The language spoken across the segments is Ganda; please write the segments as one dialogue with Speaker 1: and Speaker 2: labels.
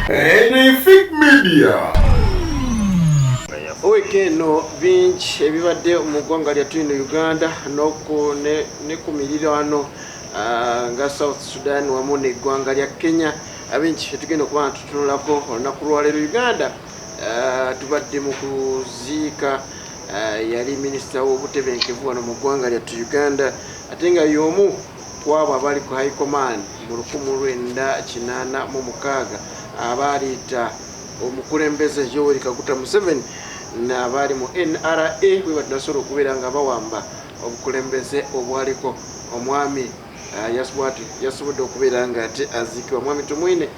Speaker 1: Fake media.
Speaker 2: Owekeno bingi ebibadde mu ggwanga lyattu lino Uganda ne ku mirirwano nga South Sudan wamu n'eggwanga lya Kenya. Bingi tugenda okuba tutunulako olunaku lwaleero. Uganda tubadde mu kuziika yali minisita w'obutebenkevu wano mu ggwanga lyattu Uganda, ate nga y'omu ku abo abali ku High Command mu 1986 abaaliita omukulembeze Yoweri Kaguta Museveni n'abali mu NRA bwe batunasobola okubeera nga bawamba obukulembeze obwaliko omwami yasobodde okubeera nga ate aziikibwa. Mwami Tumwiine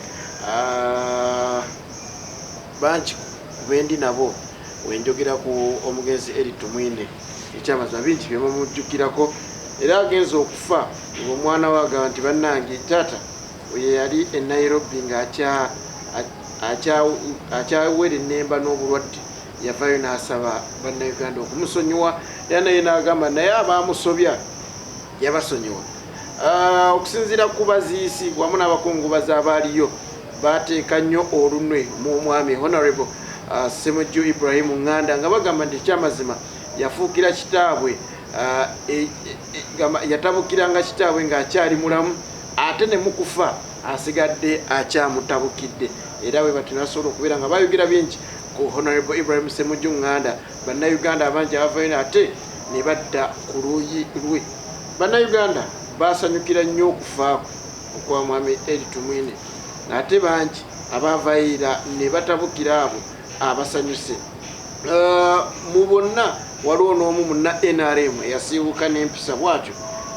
Speaker 2: bangi bendi nabo wenjogera ku omugenzi Tumwiine ekyamazima bingi bye mumujjukirako, era agenza okufa ng'omwana we agamba nti bannange taata oyo yali e Nairobi nga akyawera ennemba n'obulwadde, yavayo n'asaba bannayuganda okumusonyiwa, era naye n'agamba naye abaamusobya yabasonyiwa. Okusinziira ku baziisi wamu n'abakungubazi abaaliyo bateeka nnyo olunwe mu mwami Honorable Ssemujju Ibrahim Nganda nga bagamba nti ekyamazima yafuukira kitaabwe yatabukiranga kitaabwe ng'akyali mulamu, ate ne mukufa asigadde akyamutabukidde. Era bwe batinasobola okubeera nga bayogera bingi ku Honorable Ibrahim Ssemujju Nganda, bannayuganda abangi abavayo ate ne badda ku luuyi lwe. Bannayuganda basanyukira nnyo okufa okwa mwami Tumwiine, ate bangi abavaira ne batabukira abo abasanyuse. Mu bonna waliwo n'omu munna NRM eyasiibuka n'empisa bwatyo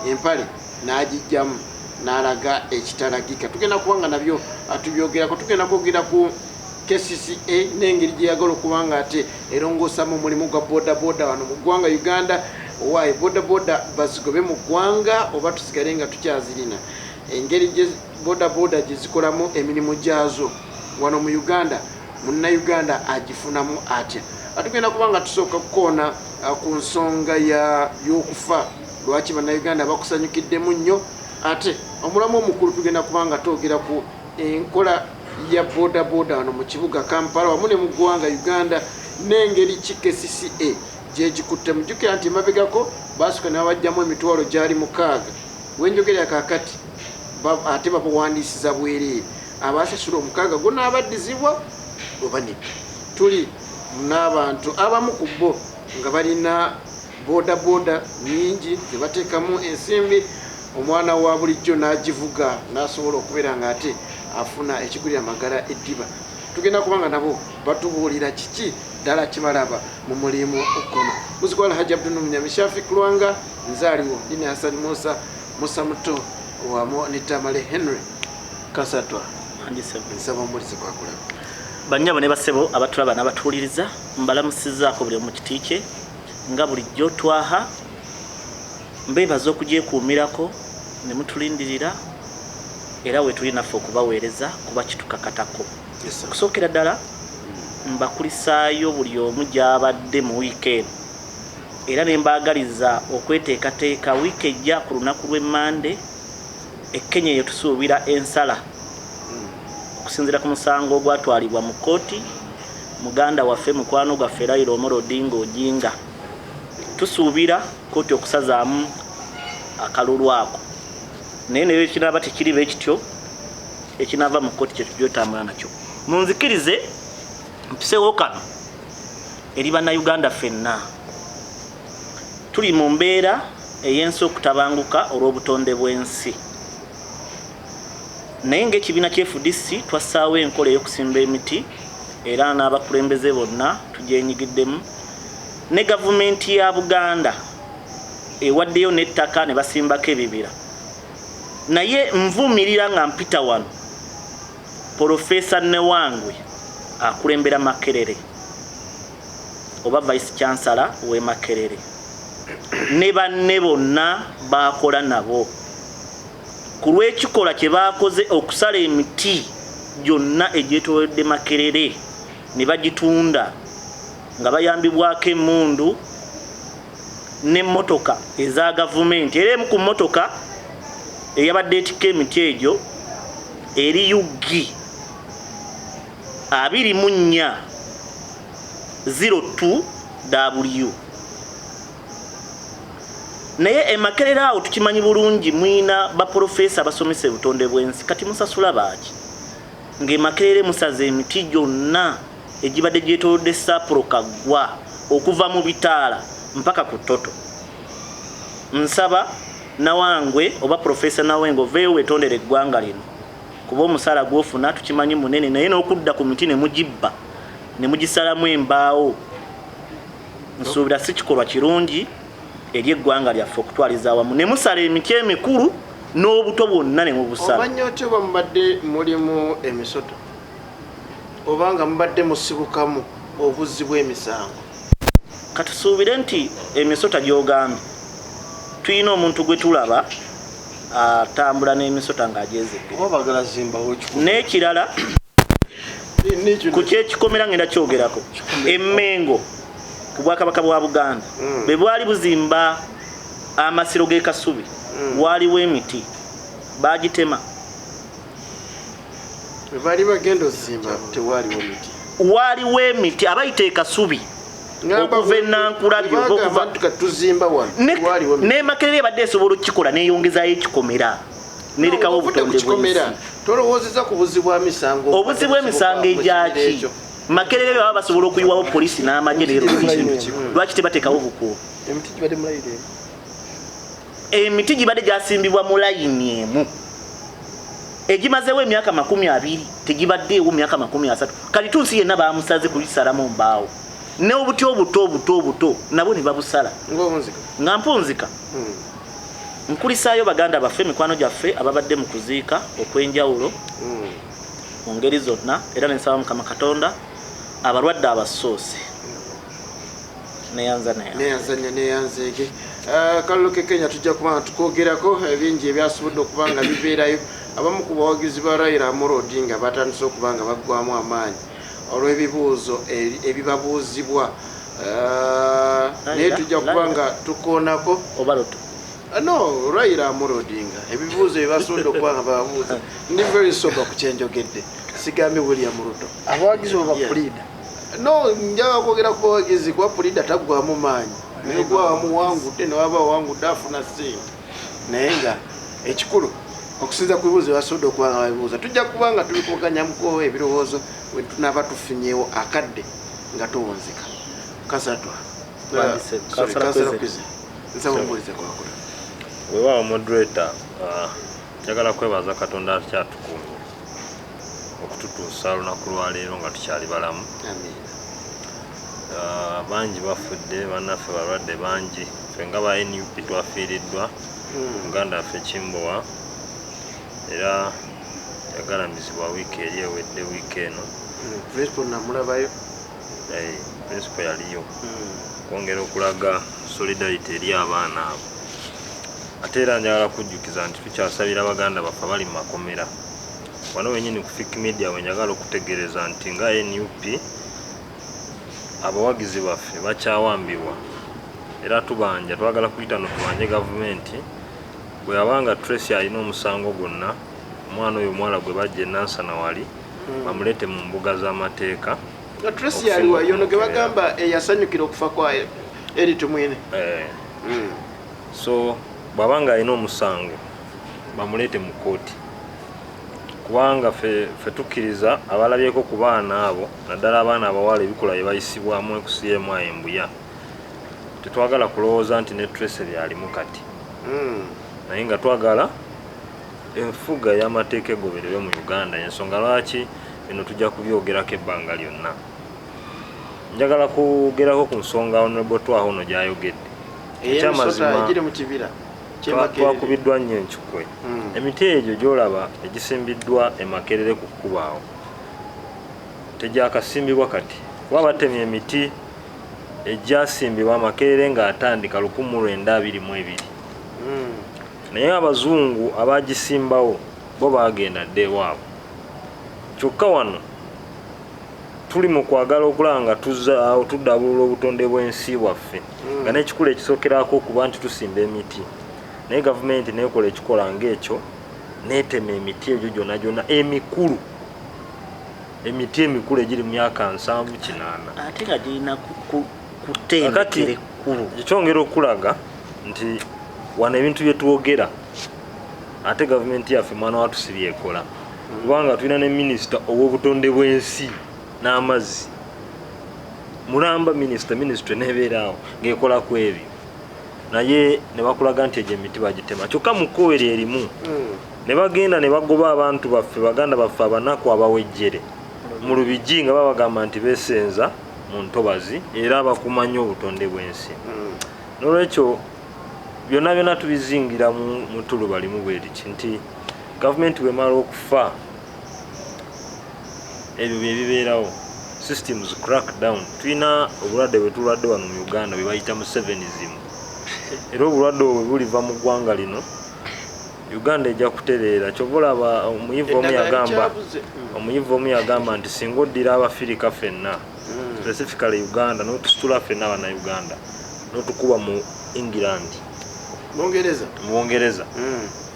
Speaker 2: empale n'agijjamu n'alaga ekitalagika. Tugenda kubanga nabyo atubyogerako. Tugenda kwogera ku KCCA n'engeri gye yagala okubanga ate erongoosamu omulimu gwa bodaboda wano mu ggwanga Uganda. Owaayi bodaboda bazigobe mu ggwanga oba tusigale nga tukyazirina, engeri gye bodaboda gye zikolamu emirimu gyazo wano mu Uganda, munnayuganda agifunamu atya. Atugenda kubanga tusooka kukoona ku nsonga y'okufa lwaki bannayuganda bakusanyukiddemu nnyo, ate omulamu omukulu tugenda kubanga twogera ku enkola ya bodaboda wano mu kibuga Kampala wamu ne mu ggwanga Uganda n'engeri KCCA gye gikutte. Mujjukira nti emabegako baasuka ne babajjamu emitwalo gyali 6 wenjogerera kaakati ate babawandiisiza bwereere. Abasasula 6 go n'abaddizibwa oba nedda. Tuli n'abantu abamu ku bo nga balina bodaboda nyingi ze bateekamu ensimbi, omwana wa bulijjo n'agivuga n'asobola okubeera nga ate afuna ekigulira magala eddiba. Tugenda kubanga nabo batubuulira kiki ddala kibalaba mu mulimu okono. Muzikwala Hajji Abdul Munyamishafi Kulwanga, nzaaliwo Dini Hassan Musa Muto wamu ne Tamale Henry Kasatwa. Nsaba omulisi kwakulaba.
Speaker 3: Banyabo ne basebo abatulaba n'abatuuliriza mbalamusizaako buli mu kiti kye nga bulijjo twaha mbeebaza okugyekuumirako ne mutulindirira era we tuli naffe okubaweereza kuba kitukakatako. Okusookera ddala mbakulisaayo buli omu gy'abadde mu wiikendi, era ne mbaagaliza okweteekateeka wiiki ejja ku lunaku lw'Emmande e Kenya eyo tusuubira ensala okusinziira ku musango ogwatwalibwa mu kkooti muganda waffe mukwano gwaffe Raila Omolo Odinga Ojinga. Tusuubira kkooti okusazaamu akalulu ako, naye naye ekinaaba tekiri bwe kityo, ekinaava mu kkooti kye tujja otambula nakyo. Munzikirize mpiseewo kano eri bannayuganda ffenna. Tuli mu mbeera ey'ensi okutabanguka olw'obutonde bw'ensi, naye ng'ekibiina ky'FDC twassaawo enkola ey'okusimba emiti era n'abakulembeze bonna tugyenyigiddemu, ne gavumenti ya Buganda ewaddeyo n'ettaka ne basimbako ebibira. Naye nvumirira nga mpita wano Profesa Newangwe akulembera Makerere oba Vice Chancellor we Makerere ne banne bonna bakola nabo ku lw'ekikola kye baakoze okusala emiti gyonna egyetoolodde Makerere ne bagitunda nga bayambibwako emmundu n'emmotoka eza gavumenti. Era emu ku mmotoka eyabadde etikka emiti egyo eri Yugi 24 02W. Naye Makerere awo tukimanyi bulungi mwina baprofesa abasomesa obutonde bw'ensi kati musasula baaki ng'Emakerere musaze emiti gyonna egibadde gyetoolodde Sapro Kaggwa okuva mu bitaala mpaka ku Toto. Nsaba Nawangwe oba Profesa Nawangwe oveeyo wetondere eggwanga lino kuba omusaala gw'ofuna tukimanyi munene naye n'okudda ku miti ne mugibba ne mugisalamu embaawo nsuubira si kikolwa kirungi eri eggwanga lyaffe okutwaliza awamu ne musala emiti emikulu n'obuto bwonna ne mubusala.
Speaker 2: Omanyi otyo oba mubadde mulimu emisota obanga mubadde musibukamu obuzzi bw'emisango?
Speaker 3: Katusuubire nti emisota gy'ogambye tuyina omuntu gwe tulaba atambula n'emisota ng'agyezedde n'ekirala ku kyekikomera ngenda kyogerako Emmengo ku Bwakabaka bwa Buganda bwe bwali buzimba amasiro g'e Kasubi waliwo emiti bagitema.
Speaker 2: Bwe bali bagenda ozimba tewaliwo miti,
Speaker 3: waliwo emiti abayita e Kasubi okuva Enankulabyo okuva
Speaker 2: tuzimba wano waliwo
Speaker 3: ne Makerere badde esobola okukikola neeyongezayo ekikomera nerekawo obutonde bw'ensi.
Speaker 2: Tolowoozeza ku buzzi bwa misango.
Speaker 3: Obuzzi bw'emisango egyaki Makerere baba basobola okuyiwawo poliisi n'amagye leero lwaki tebateekawo bukuumi? Emiti gibadde gyasimbibwa mu layini emu egimazeewo emyaka 20 tegibaddeewo myaka 30 kati tunsi yenna bamusaze kulisalamu mbaawo ne obuti obuto nabo ne babusala nga mpunzika. Nkulisaayo baganda baffe mikwano gyaffe ababadde mu kuziika okwenjawulo mu ngeri zonna era nensaba Mukama Katonda abalwadde abasoose
Speaker 2: neyanzeege kalulu kekenya tujja kuba tukwogerako ebingi ebyasobodde okuba nga bibeerayo. Abamu ku bawagizi ba Raila Amolo Odinga batandise okuba nga baggwamu amaanyi olw'ebibuuzo ebibabuuzibwa naye tujja kuba nga tukoonako
Speaker 3: obaloto
Speaker 2: no Raila Amolo Odinga ebibuuzo ebibasobodde okuba nga babuuza. Ndi very sober ku kyenjogedde sigambye William Ruto
Speaker 1: abawagizi bapulida
Speaker 2: no njaga kwogera ku bawagizi kuba pulida taggwamu maanyi naye gwawamu wangudde newaba wangudde afuna sente naye nga ekikulu okusinza ku bibuuzo basobodde okuba nga babibuuza. Tujja kuba nga tulikuganyamuko ebirowoozo we tunaaba tufunyeewo akadde nga tuwunzika kasatwa nsaba ombulize kwakula
Speaker 4: weewaawo moderator njagala kwebaza Katonda akyatukuumye okututuusa lunaku lwaleero nga tukyali balamu. Bangi bafudde bannaffe balwadde bangi ffe nga ba NUP twafiiriddwa muganda waffe Kimbowa era yagalamizibwa wiiki eri ewedde wiiki eno.
Speaker 2: Principal namulabayo
Speaker 4: principal yaliyo kwongera okulaga solidarity eri abaana abo ate era njagala kujjukiza nti tukyasabira baganda baffe bali mu makomera wano wenyini ku Fik Media wenjagala okutegereza nti nga NUP abawagizi baffe bakyawambibwa era tubanja twagala kuyita no tubanje gavumenti bwe yabanga Tracy alina omusango gwonna omwana oyo mwala gwe bajje Nansana wali bamulete mu mbuga z'amateeka.
Speaker 2: Tracy yaliwa yono ge bagamba eyasanyukira okufa kwa Gen.Tumwiine
Speaker 4: so bwabanga alina omusango bamulete mu kooti kubanga fe tukkiriza abalabyeko ku baana abo naddala abaana abawala ebikola bye bayisibwamu ekusiyemu embuya tetwagala kulowooza nti ne Tracy byalimu kati naye nga twagala enfuga y'amateeka egobererwe mu Uganda. Ensonga lwaki bino tujja kubyogerako ebbanga lyonna. Njagala kugerako ku nsonga Honorable Twahono gy'ayogedde ekyamazima twakubiddwa nnyo enkikwe. Emiti egyo gy'olaba egisimbiddwa e Makerere ku kkubo awo tegyakasimbibwa kati kuba batemye emiti egyasimbibwa Makerere ng'atandika 1922 naye abazungu abagisimbawo bo bagenda dde ewaabwe. Kyokka wano tuli mu kwagala okulanga tuddabulula obutonde bw'ensi bwaffe nga n'ekikulu ekisookerako okuba nti tusimba emiti naye gavumenti neekola ekikola ng'ekyo neetema emiti egyo gyonna emikulu emiti emikulu egiri mu myaka 7-8
Speaker 3: ate nga girina kutendekere kkulu.
Speaker 4: Ekyongera okulaga nti wano ebintu bye twogera ate gavumenti yaffe mwana watusibye ekola kubanga tulina ne minisita ow'obutonde bw'ensi n'amazzi mulamba ministry nebeeraawo ng'ekola ku ebyo naye ne bakulaga nti egyo emiti bagitema kyokka mu kkooweri erimu ne bagenda ne bagoba abantu baffe baganda baffe abanaku abawejjere mu Lubigi nga babagamba nti beesenza mu ntobazi era bakumanya obutonde bw'ensi. N'olwekyo byonna tubizingira mu tulu balimu bweriki nti gavumenti bw'emala okufa ebyo bye bibeerawo systems crack down. Tulina obulwadde bwe tulwadde wano mu Uganda bwe bayita mu sevenism era obulwadde obwo buliva mu ggwanga lino Uganda ejja kutereera. Kyobola omuyivu omu yagamba nti singa oddira Abafirika ffenna specifically Uganda n'otusitula ffenna Bannayuganda n'otukuba mu England
Speaker 2: mu Bungereza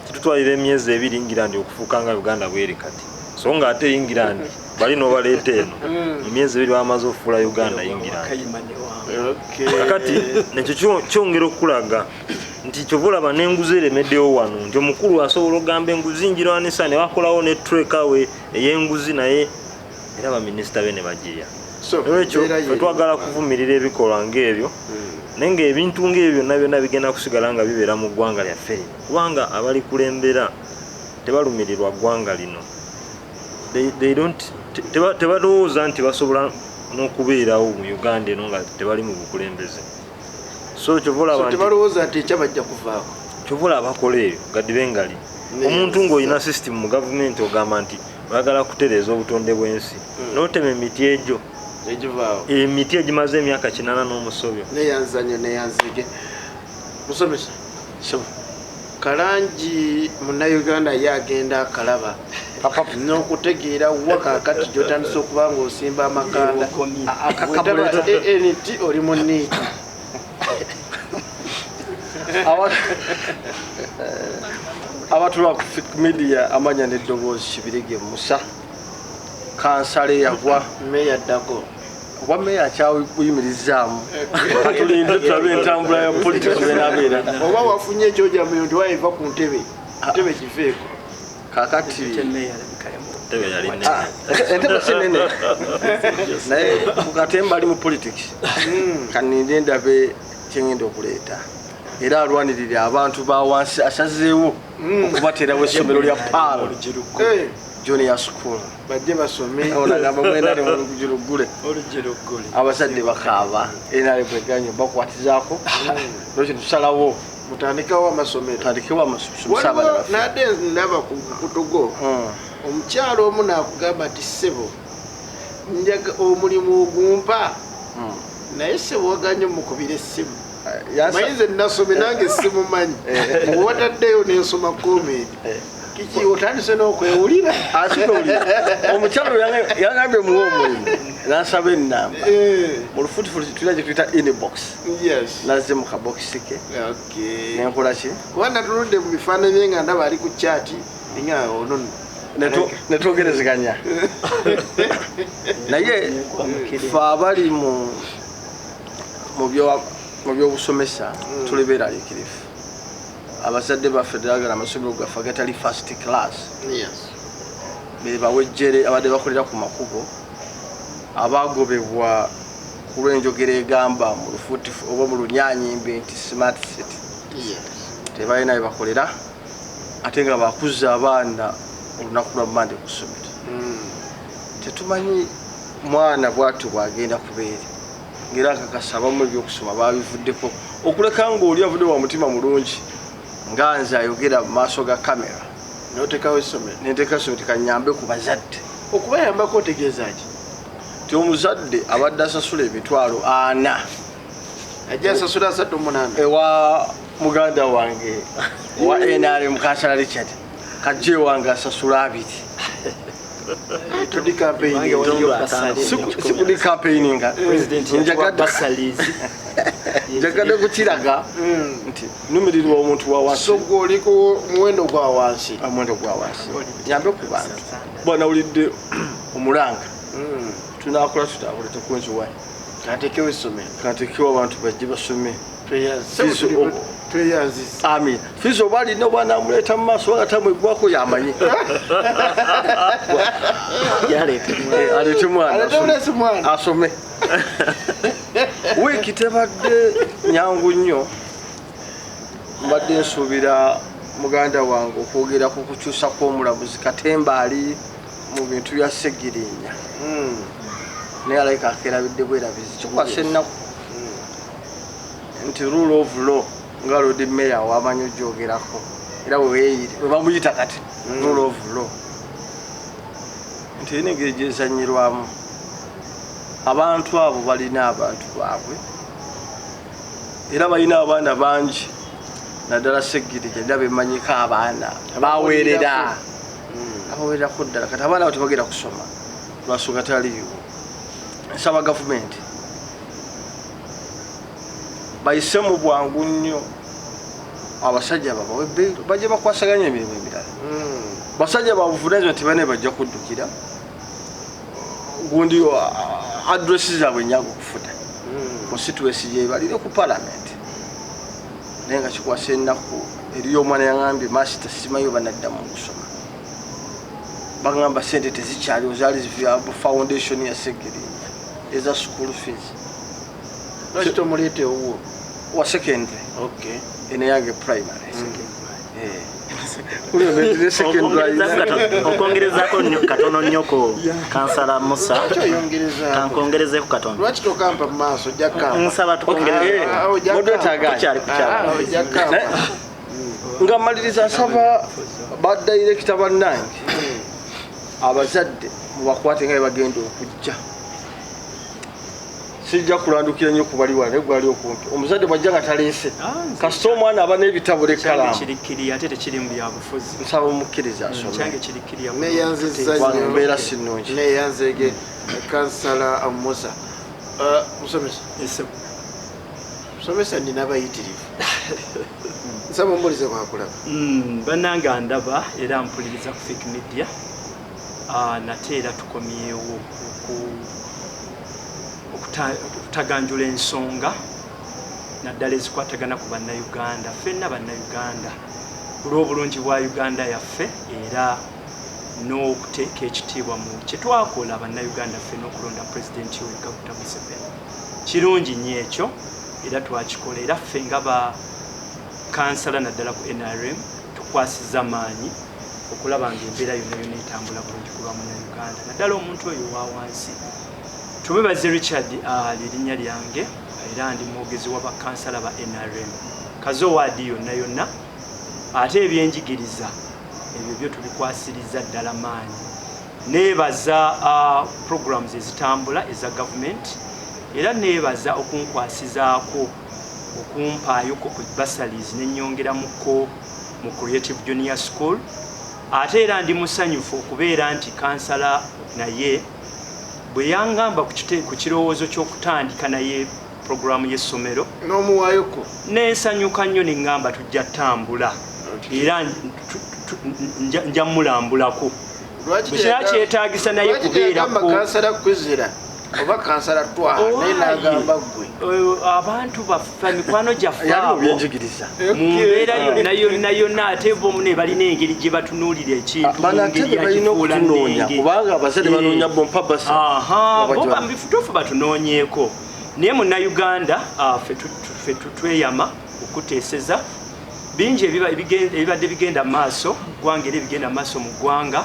Speaker 4: kitutwalira emyezi 2 England okufuuka nga Uganda bweri kati so nga ate England bali n'obaleeta eno mu myezi 2 bamaze okufuula Uganda England. Kakati nekyo kyongera okulaga nti kyobulaba n'enguzi eremeddewo wano nti omukulu asobola okugamba enguzi njirwanisa ne bakolawo ne trekawe ey'enguzi naye era baminisita be ne bagiya. Olwekyo twagala kuvumirira ebikolwa ng'ebyo naye ng'ebintu ng'ebyo byonna bigenda kusigala nga bibeera mu ggwanga lyaffe lino kubanga abali kulembera tebalumirirwa ggwanga lino. Tebalowooza nti basobola n'okubeerawo mu Uganda eno nga tebali mu bukulembeze. So
Speaker 2: tebalowooza nti ekyabajja kuvaako
Speaker 4: kyobola abakola ebyo gadibengali omuntu ng'olina system mu gavumenti ogamba nti oyagala kutereeza obutonde bw'ensi n'otema emiti egyo emiti egimaze emyaka 80 n'omusobyo
Speaker 2: neyanzanyo neyanzige. Musomesa Kalangi Munnayuganda ye agenda akalaba n'okutegeera wakakati gy'otandise okuba ng'osimba amakanda NT oli mu niiti
Speaker 1: abatula ku media amanya n'eddoboozi Kibirige Musa kansale yagwa
Speaker 2: meya ddako
Speaker 1: oba meya akyawuyimirizaamu tulinde tulabe entambula ya politics benabeera
Speaker 2: oba wafunye ekyojamuyo nti waiva ku ntebe giveeko
Speaker 1: kakati
Speaker 4: entebe
Speaker 1: sinene naye kukatemba ali mu politics kaninde ndabe kyengenda okuleeta era alwanirira abantu ba wansi asazeewo okubateerawo essomero lya Paul Junior School
Speaker 2: bajje basome
Speaker 1: onagamba mwena ne olugirugule abazadde bakaaba era lebeganye bakwatizaako lwekyo tusalawo
Speaker 2: mutandikawo amasomero nadde ndaba ku kutugo omukyalo omu naakugamba nti ssebo njaga omulimu ogumpa naye ssebo waganye omukubira essimu mayinza nasome nange simumanyi wataddeyo nensoma komenti kiki otandise n'okwewulira
Speaker 1: omukyalo yangambye muwa omulimu nansaba ennamba mu lufuutifuuti tulina gye tuyita inbox nazze mu kabokisi ke nenkola ki
Speaker 2: kuba natunudde mu bifaananyi nga ndaba ali ku kyati nga ono
Speaker 1: netwogerezeganya naye fe abali mu byobusomesa tuli beeraliikirivu. Abazadde baffe ddagala amasomero gaffe agatali first class be bawejjere abadde bakolera ku makubo abagobebwa ku lw'enjogera egamba mu lufuutifu oba mu lunyanyimbe nti smart city tebalina bye bakolera ate nga bakuza abaana olunaku lwa Mande ku ssomero tetumanyi mwana bw'atyo bw'agenda kubeera ngera akakasa abamu ebyokusoma babivuddeko okuleka ng'oli avudde wa mutima mulungi nga nze ayogera mu maaso ga kamera
Speaker 2: n'otekawo essomero
Speaker 1: nenteeka essomero tekanyambe ku bazadde
Speaker 2: okubayambako otegeeza ki
Speaker 1: ti omuzadde abadde asasula emitwalo 4
Speaker 2: ajja asasula 38
Speaker 1: ewa muganda wange wa NRM kansala Richard kajje wange asasula 2
Speaker 2: tudi campaign
Speaker 1: sikudi campaigninga njagadde kukiraga nti numirirwa omuntu wa wansi
Speaker 2: so gwoliko muwendo gwa wansi
Speaker 1: nyambe ku bantu bwana ulidde omulanga tunakola tutabule tukunziwa
Speaker 2: katekewe essomero
Speaker 1: katekewa abantu bajje basome
Speaker 2: tweyanzisa
Speaker 1: amin fizo oba alina obwana amuleeta mu maaso wagatamwegwako yamanyi aleete mwana asome wiiki tebadde nyangu nnyo mbadde nsuubira muganda wange okwogera ku kukyusa kw'omulamuzi Katemba ali mu bintu bya Segirinya naye alayika akerabidde bwerabizi kikwasa ennaku nti rule of law nga Lord Mayor wamanyi ogyogerako era we bamuyita kati rule of law nti eno engeri gyezanyirwamu abantu abo balina abantu baabwe era balina abaana bangi naddala Segirinya era bemanyiko abaana baweerera abaweererako ddala kati abaana abo tebagenda kusoma lwasonga taliiwo nsaba gavumenti bayise mu bwangu nnyo abasajja babawe ebbeeru bajje bakwasaganya emirimu emirala basajja babuvunaanyizibwa nti bane bajja kuddukira gundi adresi zaabwe nyangu okufuna constituency gyebalire ku palamenti naye nga kikwasa ennaku eriyo omwana yaŋambye masita simanyi banaddamu okusoma baŋŋamba sente tezikyaliwo zaali ziva foundation ya Segirinya eza school fees
Speaker 2: lwaki tomuleete owuwo
Speaker 1: wa secondary eno yange primary
Speaker 3: okwongerezako katono nnyoko kansala Musa kankongerezeko katono
Speaker 2: lwaki tokampa mu maaso ojja kampa
Speaker 3: nsaba tukongerezekukyali
Speaker 1: nga maliriza nsaba badirekita bannange abazadde mubakwate nga bagenda okujja sijja kulandukira nnyo kubali wane gwali okumpi omuzadde bwajja nga taleese kasita omwana aba n'ebitabo lekalamu nsaba omukkiriza asomeembeera sinungi
Speaker 2: neyanzege kansala Musa musomesa nina abayitirivu nsaba ombulize kwakulaba
Speaker 5: bannanga ndaba era mpuliriza ku fake media nate era tukomyewo okutaganjula ensonga naddala ezikwatagana ku bannayuganda ffenna bannayuganda kulw'obulungi bwa Uganda yaffe era n'okuteeka ekitiibwa mu kyetwakola bannayuganda ffenna okulonda pulezidenti we Dr. Museveni kirungi nnyo ekyo era twakikola era ffe nga ba kansala naddala ku NRM tukwasiza maanyi okulaba nga embeera yonna etambula bulungi ku lwa munnayuganda naddala omuntu oyo wa wansi tubebaze Richard lirinnya lyange era ndi mwogezi wa bakansala ba NRM kazowaadi yonna ate ebyenjigiriza ebyo byo tubikwasiriza ddala maanyi neebaza programs ezitambula eza gavumenti era neebaza okunkwasizaako okumpaayoko ku bursaries n'ennyongeramuko mu Creative Junior School ate era ndi musanyufu okubeera nti kansala naye bwe yangamba ku kirowoozo ky'okutandika naye programu y'essomero
Speaker 2: n'omuwaayoko
Speaker 5: n'ensanyuka nnyo ne ŋŋamba tujja ttambula era nja mulambulako bwekira kyetaagisa naye kubeerako
Speaker 2: kansala kwizira oba kansala twa naye n'agamba ggwe
Speaker 5: abantu baffe mikwano gyaffe abo mu mbeera yonna ate bomu ne balina engeri gye batunuulira ekintu bifituufu batunoonyeeko naye munnayuganda ffe tweyama okuteeseza bingi ebibadde bigenda mu maaso ggwanga era ebigenda mu maaso mu ggwanga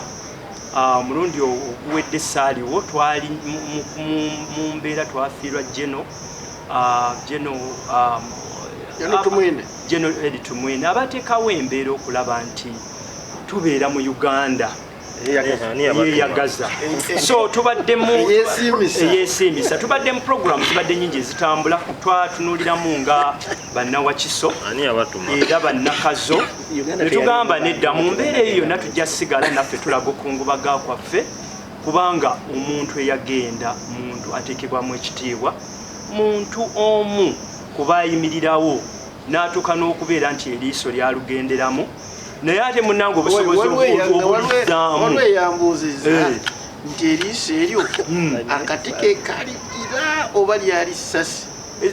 Speaker 5: mulundi oguwedde saaliwo twali mu mbeera twafiirwa Gen.Tumwiine abateekawo embeera okulaba nti tubeera mu Uganda yeyagaza so tubadde mu yesiimisa tubadde mu program zibadde nyingi ezitambula twatunuuliramu nga bannawakiso era bannakazo ne tugamba nedda mu mbeera eyo yonna tujja sigala naffe tulaga okungubaga kwaffe kubanga omuntu eyagenda muntu ateekebwamu ekitiibwa muntu omu kuba ayimirirawo n'atuuka n'okubeera nti eriiso lyalugenderamu naye ate munnange obusobozi obulizaamu
Speaker 2: nti eriiso eryo akatike kalidira oba lyali ssasi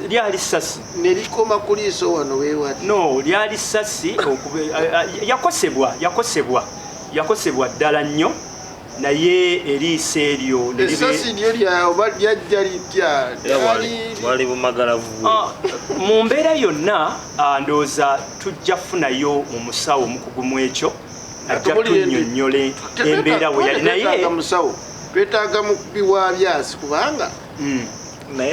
Speaker 5: lyali ssasi
Speaker 2: ne likoma ku liiso wano weewati
Speaker 5: no lyali ssasi yakosebwa ddala nnyo naye eriiso eryo
Speaker 2: essasi lyo lyaoba lyajja litya
Speaker 4: wali bumagalavu
Speaker 5: mu mbeera yonna ndowooza tujja kufunayo omusawo omukugu mu ekyo ajja tunnyonnyole embeera we yali naye
Speaker 2: musawo twetaaga mukubi wa byasi kubanga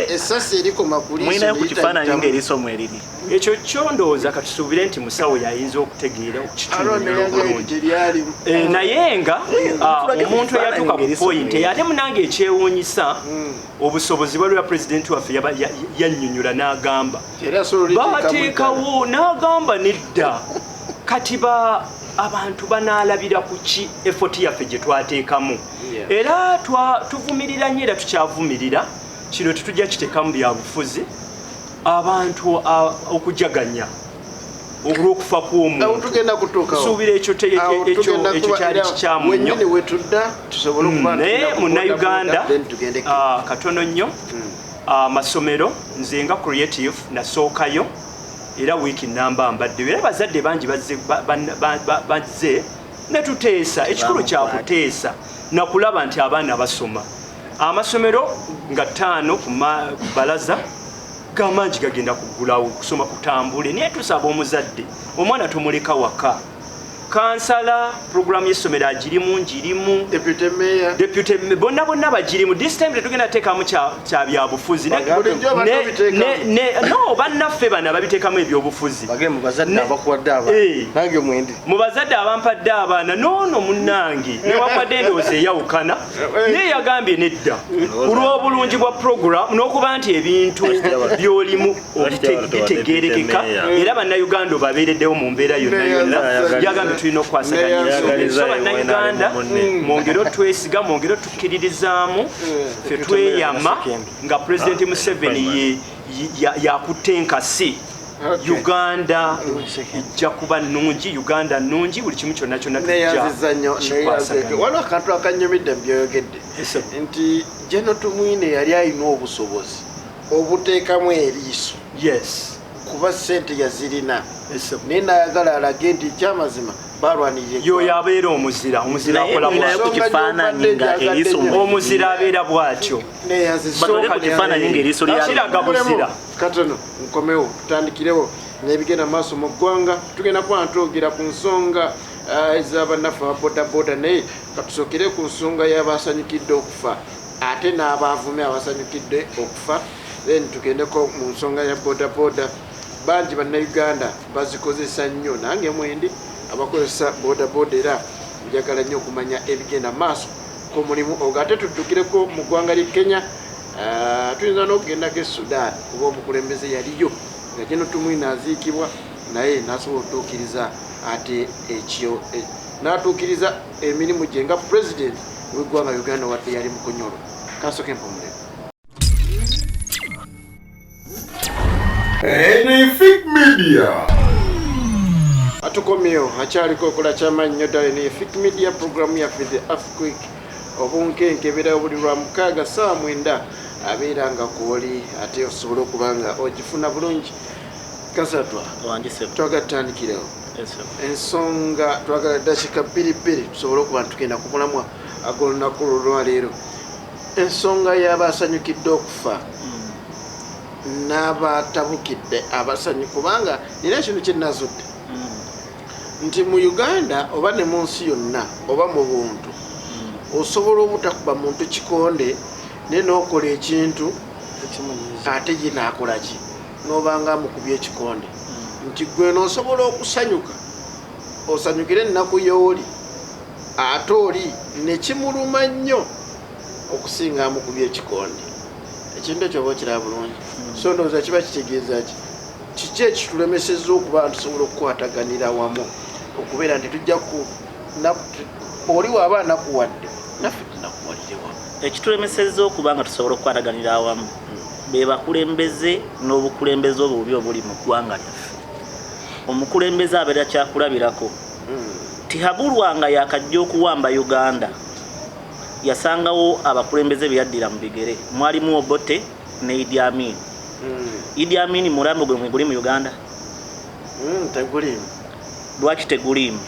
Speaker 2: essasi erikoma ku
Speaker 3: mwinayo ku kifaananyi ng'eriiso mweriri
Speaker 5: ekyo kyondowooza katusuubire nti musawo yayinza okutegeera okukitunnyonnyola obulungi naye nga omuntu eyatuuka ku point ate munange ekyewuunyisa obusobozi bwaliwa pulezidenti waffe yannyonnyola n'agamba bateekawo n'agamba nedda kati abantu banaalabira ku ki effort yaffe gye twateekamu era tuvumirira nnyo era tukyavumirira kino tetujja kiteekamu byabufuzi abantu okujaganya olw'okufa kw'omuntusuubira ekyo kyali kikyamu nnyo naye munnayuganda katono nnyo amasomero nze nga creative nasookayo era wiiki namba mbaddeyo era bazadde bangi bazze netuteesa ekikulu kyakuteesa nakulaba nti abaana basoma amasomero nga 5 ku balaza gamangi gagenda kugulawo kusoma kutambule naye tusaba omuzadde omwana tomuleka waka kansala programu y'essomero agirimu njirimu deputy bonna bagirimu this time tetugenda teekamu kya byabufuzi no bannaffe bana babiteekamu ebyobufuzi mu bazadde abampadde abaana noono munnange newakwadde endowooza eyawukana naye yagambye nedda kulw'obulungi bwa programu n'okuba nti ebintu byolimu bitegeerekeka era bannayuganda obabeereddewo mu mbeera yonna yagambye tulina okwasaganya bannayuganda mwongere otwesiga mwongere otukkiririzaamu ffe tweyama nga pulezidenti Museveni yakutte enkasi Uganda ijja kuba nnungi Uganda nnungi buli kimu kyonna kyonna
Speaker 2: waliwo akantu akanyumidde mbyoyogedde nti Gen.Tumwiine yali alina obusobozi obuteekamu eriiso kuba ssente yazirina naye nayagala alage nti kyamazima balwanirire
Speaker 5: yoyo abeera omuzira akola omuzira abeera bwatyo kiraga buzira
Speaker 2: katono nkomewo tutandikirewo nebigenda maaso mu ggwanga tugenda kuba twogera ku nsonga ez'abannaffe ababodaboda naye katusookere ku nsonga y'abasanyukidde okufa ate n'abaavumi abasanyukidde okufa then tugendeko mu nsonga ya bodaboda bangi bannayuganda bazikozesa nnyo nange mwendi abakozesa bodaboda era njagala nnyo okumanya ebigenda maaso k'omulimu ogwo ate tuddukireko mu ggwanga lye Kenya tuyinza n'okugendako e Sudan kuba omukulembeze yaliyo nga Gen.Tumwiine aziikibwa naye n'asobola okutuukiriza ate ekyo n'atuukiriza emirimu gye nga pulezidenti w'eggwanga Uganda wadde yali mu kunyolo kansooke mpumuleko
Speaker 6: Efik Media.
Speaker 2: Atukomyo achaliko kola chama nnyo Efik Media program ya the earthquake obunkenke bera buli lwa mukaga saa 9 abeera nga kuoli ate osobola okubanga ogifuna bulungi kasatwa twagatandikirawo ensonga twagala dakika 2 tusobole okuba tugenda ku mulamwa ag'olunaku olwaleero ensonga y'abasanyukidde okufa n'abatabukidde abasanyu kubanga nina ekintu kyenazudde nti mu Uganda oba ne mu nsi yonna oba mu buntu osobola obutakuba muntu kikonde ne n'okola ekintu ate ye n'akola ki n'obanga amukubye ekikonde nti gwe n'osobola okusanyuka osanyukire ennaku y'oli ate oli ne kimuluma nnyo okusinga amukubye ekikonde ekintu ekyo oba okiraba bulungi so ndowooza kiba kitegeeza kiki ekitulemesezza okuba tusobola okukwataganira wamu okubeera nti tujja oli waaba anakuwadde naffe tunakuwalire wamu
Speaker 3: ekitulemesezza okuba nga tusobola okukwataganira awamu be bakulembeze n'obukulembeze obubi obuli mu ggwanga lyaffe omukulembeze abeera kyakulabirako tihabulwanga yakajja okuwamba Uganda yasangawo abakulembeze beyaddira mu bigere mwalimu Obote ne Idi Amin. Idi Amin mulambo gwe guli mu Uganda?
Speaker 2: Tegulimu.
Speaker 3: Lwaki tegulimu?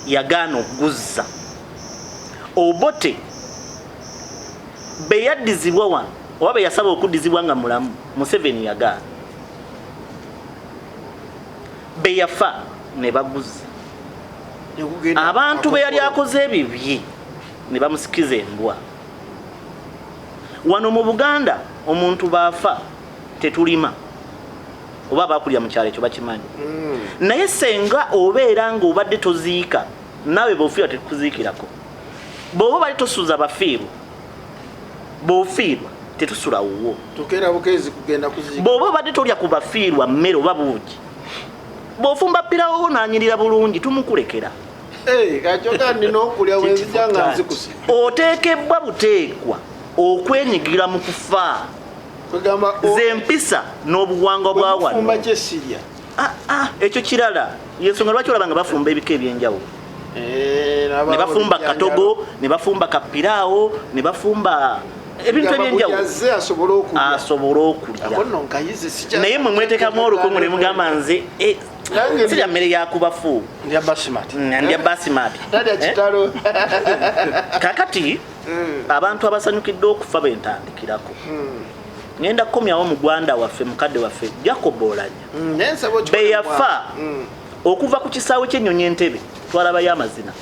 Speaker 3: Yagaana okuguzza. Obote beyaddizibwa wano oba beyasaba okuddizibwa nga mulamu Museveni yagaana. Beyafa ne baguzza. Abantu be yali akoze ebibye ne bamusikiza embwa. Wano mu Buganda omuntu baafa tetulima oba bakulya mu kyalo ekyo bakimanyi. Naye senga obeera nga obadde toziika nawe bw'ofiirwa tetukuziikirako. Bw'oba bali tosuza bafiirwa bw'ofiirwa tetusula wuwo.
Speaker 2: Tukeera bukeezi kugenda kuziika.
Speaker 3: Bw'oba obadde tolya ku bafiirwa mmere oba buugi bw'ofumba pirawo n'anyirira bulungi tumukulekera.
Speaker 2: Kajoka nina okulya wenzija nga nzikusi.
Speaker 3: Oteekebwa buteekwa okwenyigira mu kufa. Zempisa n'obuwangwa bwa wano.
Speaker 2: Fumba kyesirya.
Speaker 3: Ekyo kirala. Yensonga lwaki olaba nga bafumba ebika eby'enjawulo. Ne bafumba katogo, ne bafumba kapiraawo, ne bafumba ebintu ebyenjawulo. Asobola okulya. Naye mwe mweteekamu olukungu ne mugamba nze sirya mmere yakubafu.
Speaker 1: Ndya basimati.
Speaker 3: Ndya basimati. Kakati abantu abasanyukidde okufa bentandikirako. Ngenda kukomyawo mugwanda waffe mukadde waffe Jacob Olanya. Beyafa okuva ku kisaawe ky'ennyonyi Entebbe twalabayo amazina.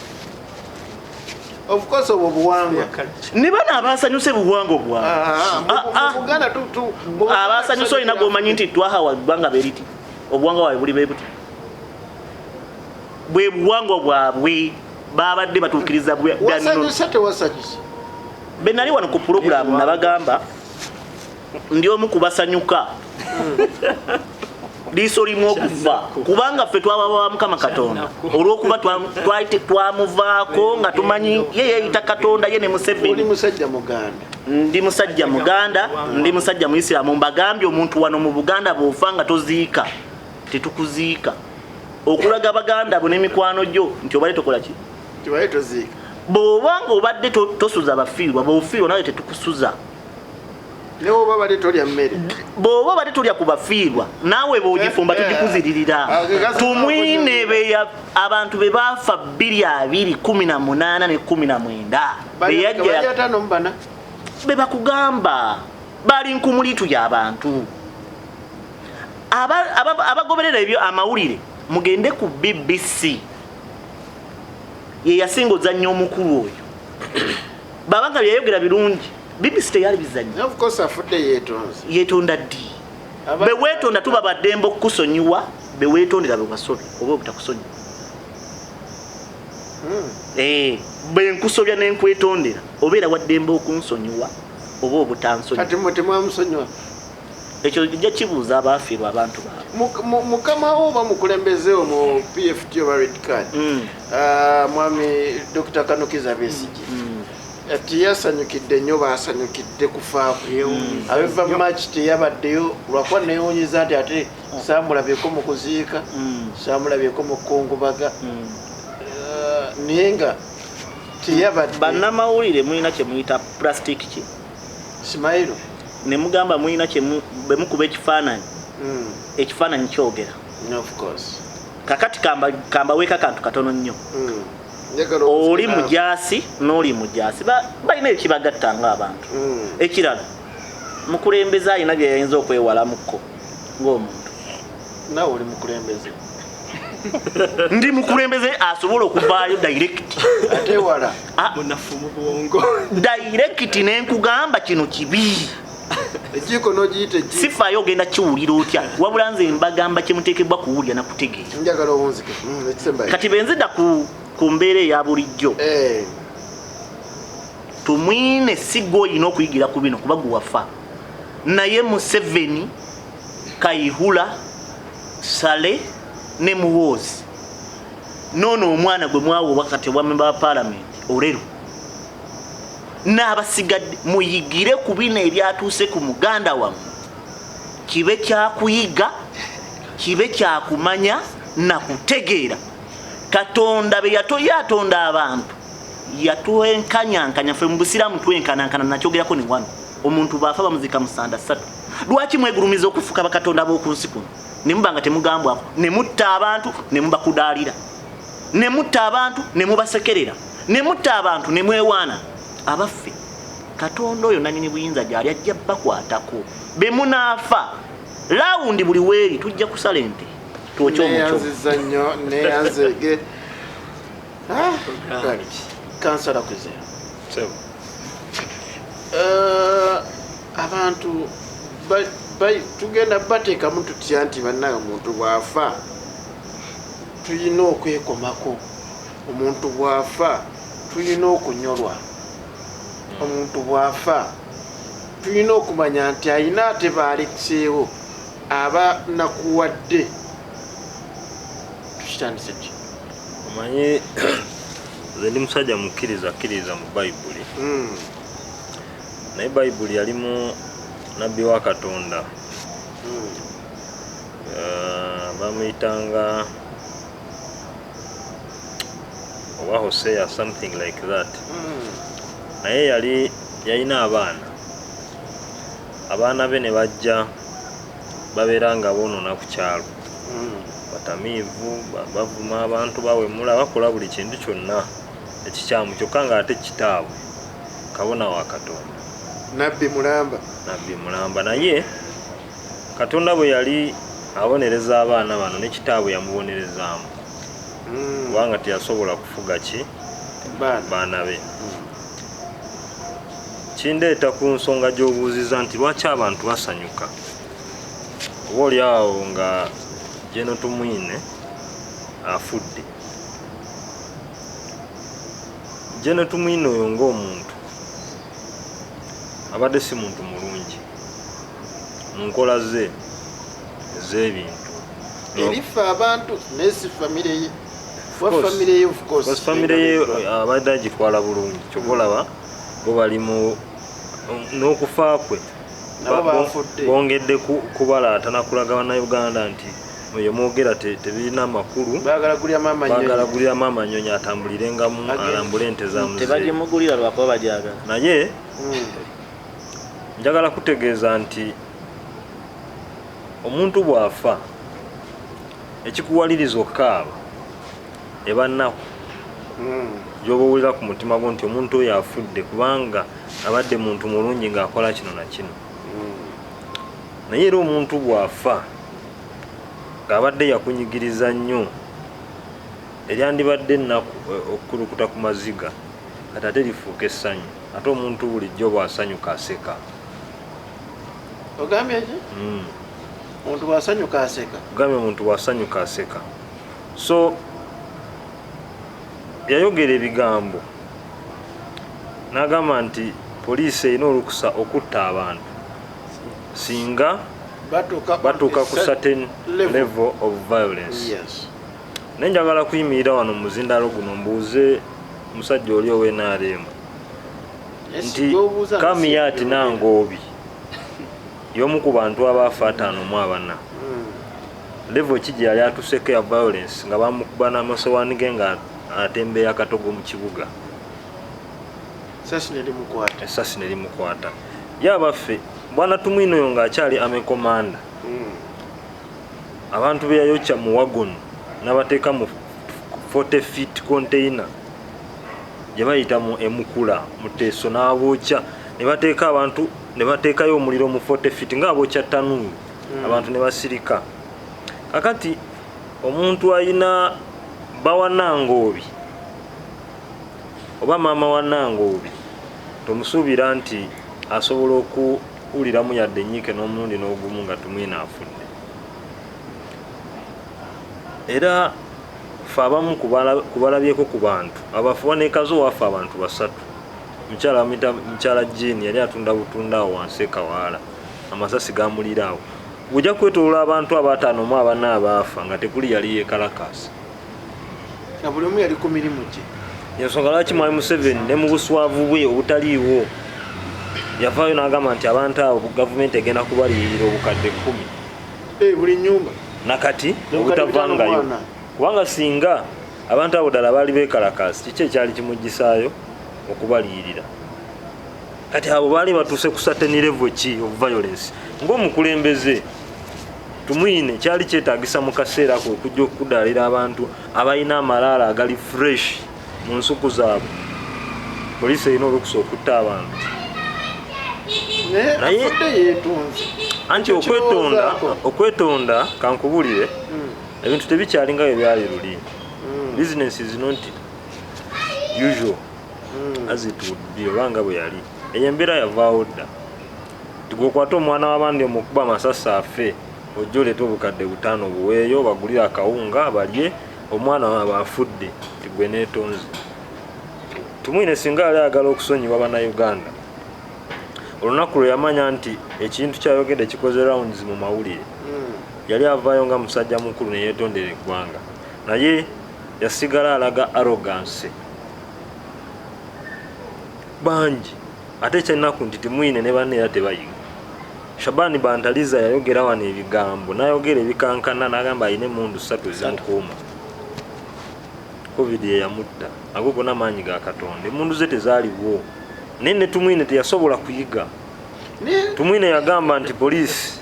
Speaker 2: Of course obuwangwa.
Speaker 3: Ne bana abasanyuse buwangwa bwabwe. Abasanyuse olina gw'omanyi nti twahawa eggwanga beriti. Obuwangwa bwabwe buli bebuti. Bwe buwangwa bwabwe babadde batuukiriza be nali wano ku pulogulaamu nabagamba ndi omu kubasanyuka. Liiso limu okufa kubanga ffe twababa Mukama Katonda olw'okuba twamuvaako nga tumanyi ye yeeyita Katonda ye ne Museveni.
Speaker 2: Oli musajja Muganda.
Speaker 3: Ndi musajja Muganda, ndi musajja Muisiraamu. Mbagambye omuntu wano mu Buganda bw'ofa nga toziika tetukuziika. Okulaga Baganda bo n'emikwano gyo nti obadde tokola ki?
Speaker 2: Tibadde toziika.
Speaker 3: Bw'obanga obadde tosuza bafiirwa bw'ofiirwa nawe tetukusuza.
Speaker 2: Bw'oba badde tolya mmere. Bw'oba
Speaker 3: badde tolya ku bafiirwa naawe bw'ogifumba tugikuziririra. Tumwiine abantu be baafa 2018 ne 19 be bakugamba bali nkumulitu y'abantu. Abagoberera ebyo amawulire mugende ku BBC ye yasinga ozannya omukulu oyo. Babanga byayogera birungi BBC teyali bizannya.
Speaker 2: Of course afudde yeetonze.
Speaker 3: Yeetonda ddi. Be weetonda tuba baddembo kukusonyiwa be weetondera be wasobye oba obutakusonyiwa. Be nkusobya ne nkwetondera obeera waddembo okunsonyiwa oba obutansonyiwa.
Speaker 2: Kati mwe temwamusonyiwa.
Speaker 3: Ekyo kijja kibuuza abaafiirwa abantu baabwe.
Speaker 2: Mukama wo oba mukulembeze mu PFT oba Red Card. Mwami Dr. Kanukiza Besigye. Tiyasanyukidde nnyo baasanyukidde kufa kwe. Abeva match teyabaddeyo lwakuba neewuunyiza nti ate saamulabyeko mu kuziika, saamulabyeko mu kukungubaga. Naye nga teyabadde.
Speaker 3: Bannamawulire mulina kye muyita plastic ki?
Speaker 2: Simailo.
Speaker 3: Ne mugamba mulina kye bwe mukuba ekifaananyi. Ekifaananyi kyogera.
Speaker 2: Of course.
Speaker 3: Kakati kamba weeka kantu katono nnyo. Oli mujaasi n'oli mujaasi balina ekibagatta ng'abantu. Ekirala mukulembeze alina bye yayinza okwewalamuko ng'omuntu.
Speaker 2: Naawe oli mukulembeze.
Speaker 3: Ndi mukulembeze asobola okuvaayo direct.
Speaker 2: Ate wala.
Speaker 5: Munafu mu bwongo.
Speaker 3: Direct n'enkugamba kino kibi.
Speaker 2: Ejiko n'ogiyita ejiko.
Speaker 3: Sifaayo ogenda kiwulira otya. Wabula nze mbagamba kyemuteekebwa kuwulira na kutegeera.
Speaker 2: Njagala obunzike.
Speaker 3: Kati benzidda ku mbeera eya bulijjo. Tumwiine si gw'olina okuyigira ku bino kuba gwe wafa. Naye Museveni, Kayihura, Sale ne Muwoozi noono omwana gwe mwawa wakati wa memba wa Parliament Olero n'abasigadde muyigire ku bino ebyatuuse ku muganda wammwe kibe kyakuyiga kibe kyakumanya na kutegeera Katonda be yatonda abantu yatuenkanyankanya ffe mu busiraamu twenkanankana nakyogerako ne wano omuntu baafa bamuzika musanda 3 lwaki mwegulumiza okufuka bakatonda b'oku nsi kuno ne muba nga temugambwako ne mutta abantu ne mubakudaalira ne mutta abantu ne mubasekerera ne mutta abantu ne mwewaana abaffe katonda oyo nanyini buyinza gyali ajja bakwatako be munaafa lawundi buli weeri tujja kusala ente twokya omukyo
Speaker 2: neyanzege kansala kuze abantu tugenda bateekamu tutya nti bannaye omuntu bw'afa tulina okwekomako omuntu bw'afa tulina okunyolwa omuntu bw'afa tulina okumanya nti ayina ate baalekiseewo aba nakuwadde tukitandise ki
Speaker 4: omanyi nze ndi musajja mukkiriza mu bayibuli naye bayibuli yalimu nabbi wa katonda bamuyitanga oba Hosea something like that naye yalina abaana be ne bajja babeera nga boonona ku kyalo batamiivu bavuma abantu bawemula bakola buli kintu kyonna ekikyamu kyokka nga ate kitaabwe kabona wa katonda
Speaker 2: nabbi mulamba naye katonda bwe yali abonereza abaana bano ne kitaabwe yamubonerezaamu kubanga teyasobola kufuga ki baana be kindeeta ku nsonga gy'obuuziza nti lwaki abantu basanyuka oba oli awo nga Gen.Tumwiine afudde Gen.Tumwiine oyo ng'omuntu abadde si muntu mulungi mu nkola ze ez'ebintu erifa abantu nesi famire ye famire ye abadde agitwala bulungi kyobolaba bo bali mu n'okufa kwe bongedde kubalaata nakulaga bannayuganda nti oyo mwogera tebirina amakulu baagala gulira maama nnyonyi atambulirengamu alambule ente
Speaker 3: tebagimugulira lwakuba bajagala
Speaker 4: naye njagala kutegeeza nti omuntu bw'afa ekikuwaliriza okukaaba eba nnaku gyoba owulira ku mutima gwo nti omuntu oyo afudde kubanga abadde muntu mulungi ng'akola kino na kino naye era omuntu bw'afa ng'abadde yakunyigiriza nnyo eryandibadde ennaku okukulukuta ku maziga kati ate lifuuka essanyu ate omuntu bulijjo bw'asanyuka aseka
Speaker 2: ogambye ki omuntu bw'asanyuka aseka
Speaker 4: ogambye omuntu bw'asanyuka aseka so yayogera ebigambo n'agamba nti poliisi erina olukusa okutta abantu singa batuuka ku certain level of violence. Naye njagala kuyimirira wano mu muzindalo guno mbuuze musajja oli ow'NRM nti kamiyati nangoobi y'omu ku bantu abaafa 54 level ki gye yali atuuseko ya violence nga bamukuba n'amasowaani ge nga atembeeya katogo mu kibuga essasi ne limukwata ye abaffe bwana Tumwiine oyo ng'akyali amekomanda abantu be yayokya mu wagon n'abateeka mu 40 feet container gye bayita mu emukula mu Teso n'abookya ne bateeka abantu ne bateekayo omuliro mu 40 feet ng'abookya tanuulu abantu ne basirika kakati omuntu ayina bawa Nangoobi oba maama wa Nangoobi tomusuubira nti asobola okuwuliramu yadde nnyiike n'omulundi n'ogumu nga Tumwiine afudde. Era fe abamu kubalabyeko ku bantu abafuba n'ekazo waafe abantu 3 mukyala Gen yali atunda butunda awo wansi ekawaala amasasi gamuliraawo bujja kwetoloola abantu 5 mu 4 abaafa nga tekuli yali yeekalakaasa
Speaker 2: buli omu yali ku mirimu gye.
Speaker 4: Yensonga lwaki Mwami Museveni ne mu buswavu bwe obutaliiwo yavaayo n'agamba nti abantu abo gavumenti egenda kubaliyirira obukadde 10
Speaker 2: buli nyumba
Speaker 4: nakati obutavangayo kubanga singa abantu abo ddala baali beekalakaasi kiki ekyali kimuggisaayo okubaliyirira kati abo baali batuuse ku certain level ki of violence ng'omukulembeze Tumwiine kyali kyetaagisa mu kaseera ko okujja okudaalira abantu abalina amalaala agali fresh mu nsuku zaabwe poliisi erina olukusa okutta abantu naye anti okwetonda kankubulire ebintu tebikyalinga bwe byali luli business is not usual as it would be obanga bwe yali eyo embeera yavaawo dda tigwokwata omwana w'abandi omukuba amasasi afe ojja oleeta obukadde 5 buweeyo bagulira akawunga balye omwana waabwe afudde tigwe neetonze Tumwiine singa yali ayagala okusonyiwa bannayuganda olunaku lwe yamanya nti ekintu kyayogedde kikoze rounds mu mawulire yali avaayo nga musajja mukulu neyeetondera eggwanga naye yasigala alaga arrogance bangi ate ekyennaku nti Tumwiine ne banne era tebayiga Shabani Bantaliza yayogera wano ebigambo n'ayogera ebikankana n'agamba alina emmundu 3 ezimukuuma covid yeyamutta ago gonna maanyi ga Katonda emmundu ze tezaaliwo naye ne Tumwiine teyasobola kuyiga Tumwiine yagamba nti poliisi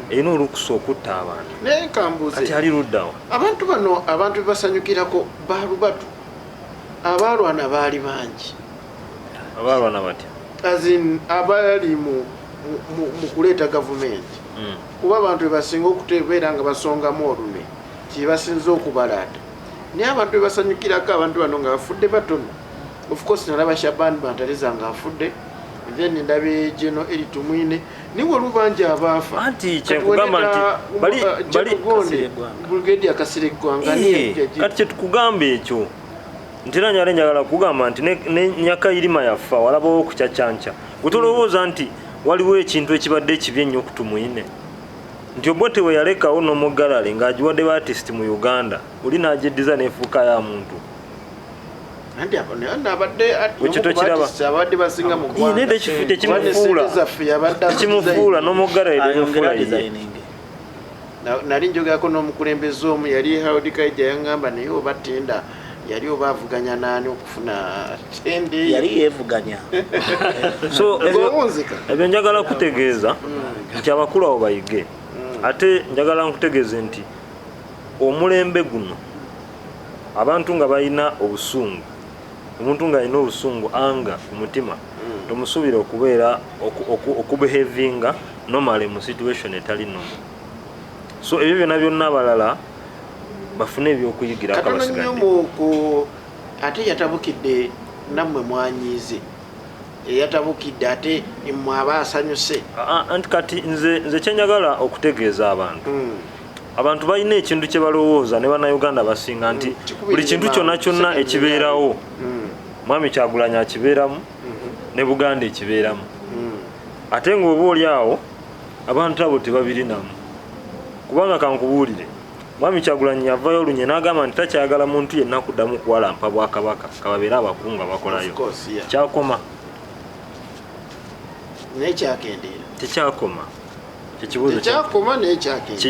Speaker 4: erina olukusa okutta abantu
Speaker 2: naye kambuuze
Speaker 4: kati ali luddawo
Speaker 2: abantu bano abantu bebasanyukirako baalubatu abaalwana baali bangi
Speaker 4: abaalwana batya
Speaker 2: azin abali mu kuleeta gavumenti kuba abantu bebasinga okutebeera nga basongamu olume kyebasinza okubalaata naye abantu bebasanyukirako abantu bano nga bafudde batono of course nalaba Shabani Bantaliza nga afudde then ndabe Gen. Tumwiine niwe olubanja abaafa
Speaker 4: anti kyekugamba nti bali
Speaker 2: Brigadier Kasire Gwanga
Speaker 4: kati kyetukugamba ekyo nti era nyala njagala kugamba nti ne Nyakayirima yafa walabawo okucaccanca wetolowooza nti waliwo ekintu ekibadde ekibi ennyo ku Tumwiine nti Obote we yalekawo n'omugalale ng'agiwadde baartist mu Uganda oli n'agyeddiza n'efuuka ya muntu
Speaker 2: abadde basinga mu
Speaker 4: ggwanga tekimufuula n'omugalale
Speaker 2: nali njogerako n'omukulembeze omu yali Harold Kaija yangamba naye oba tenda yali oba avuganya naani okufuna tende
Speaker 3: yali yeevuganya
Speaker 4: so ebyo njagala kutegeeza nti abakulu abo bayige ate njagala nkutegeeze nti omulembe guno abantu nga balina obusungu omuntu nga alina obusungu anga ku mutima tomusuubira okubeera okubehavinga normally mu situation etali nomo so ebyo byonna byonna abalala bafune ebyokuyigirako
Speaker 2: abasigadde ate yatabukidde nammwe mwanyiize yatabukidde ate mmwe aba asanyuse
Speaker 4: anti kati nze kyenjagala okutegeeza abantu balina ekintu kye balowooza ne bannayuganda basinga nti buli kintu kyonna kyonna ekibeerawo mwami Kyagulanyi akibeeramu ne Buganda ekibeeramu ate ng'oba oli awo abantu abo tebabirinamu kubanga kankubuulire mwami Kyagulanyi yavayo olunye n'agamba nti takyagala muntu yenna kuddamu kuwalampa Bwakabaka kababeera abakungu abakolayo kyakoma
Speaker 2: naye kyakendeera
Speaker 4: tekyakoma ekibuuzo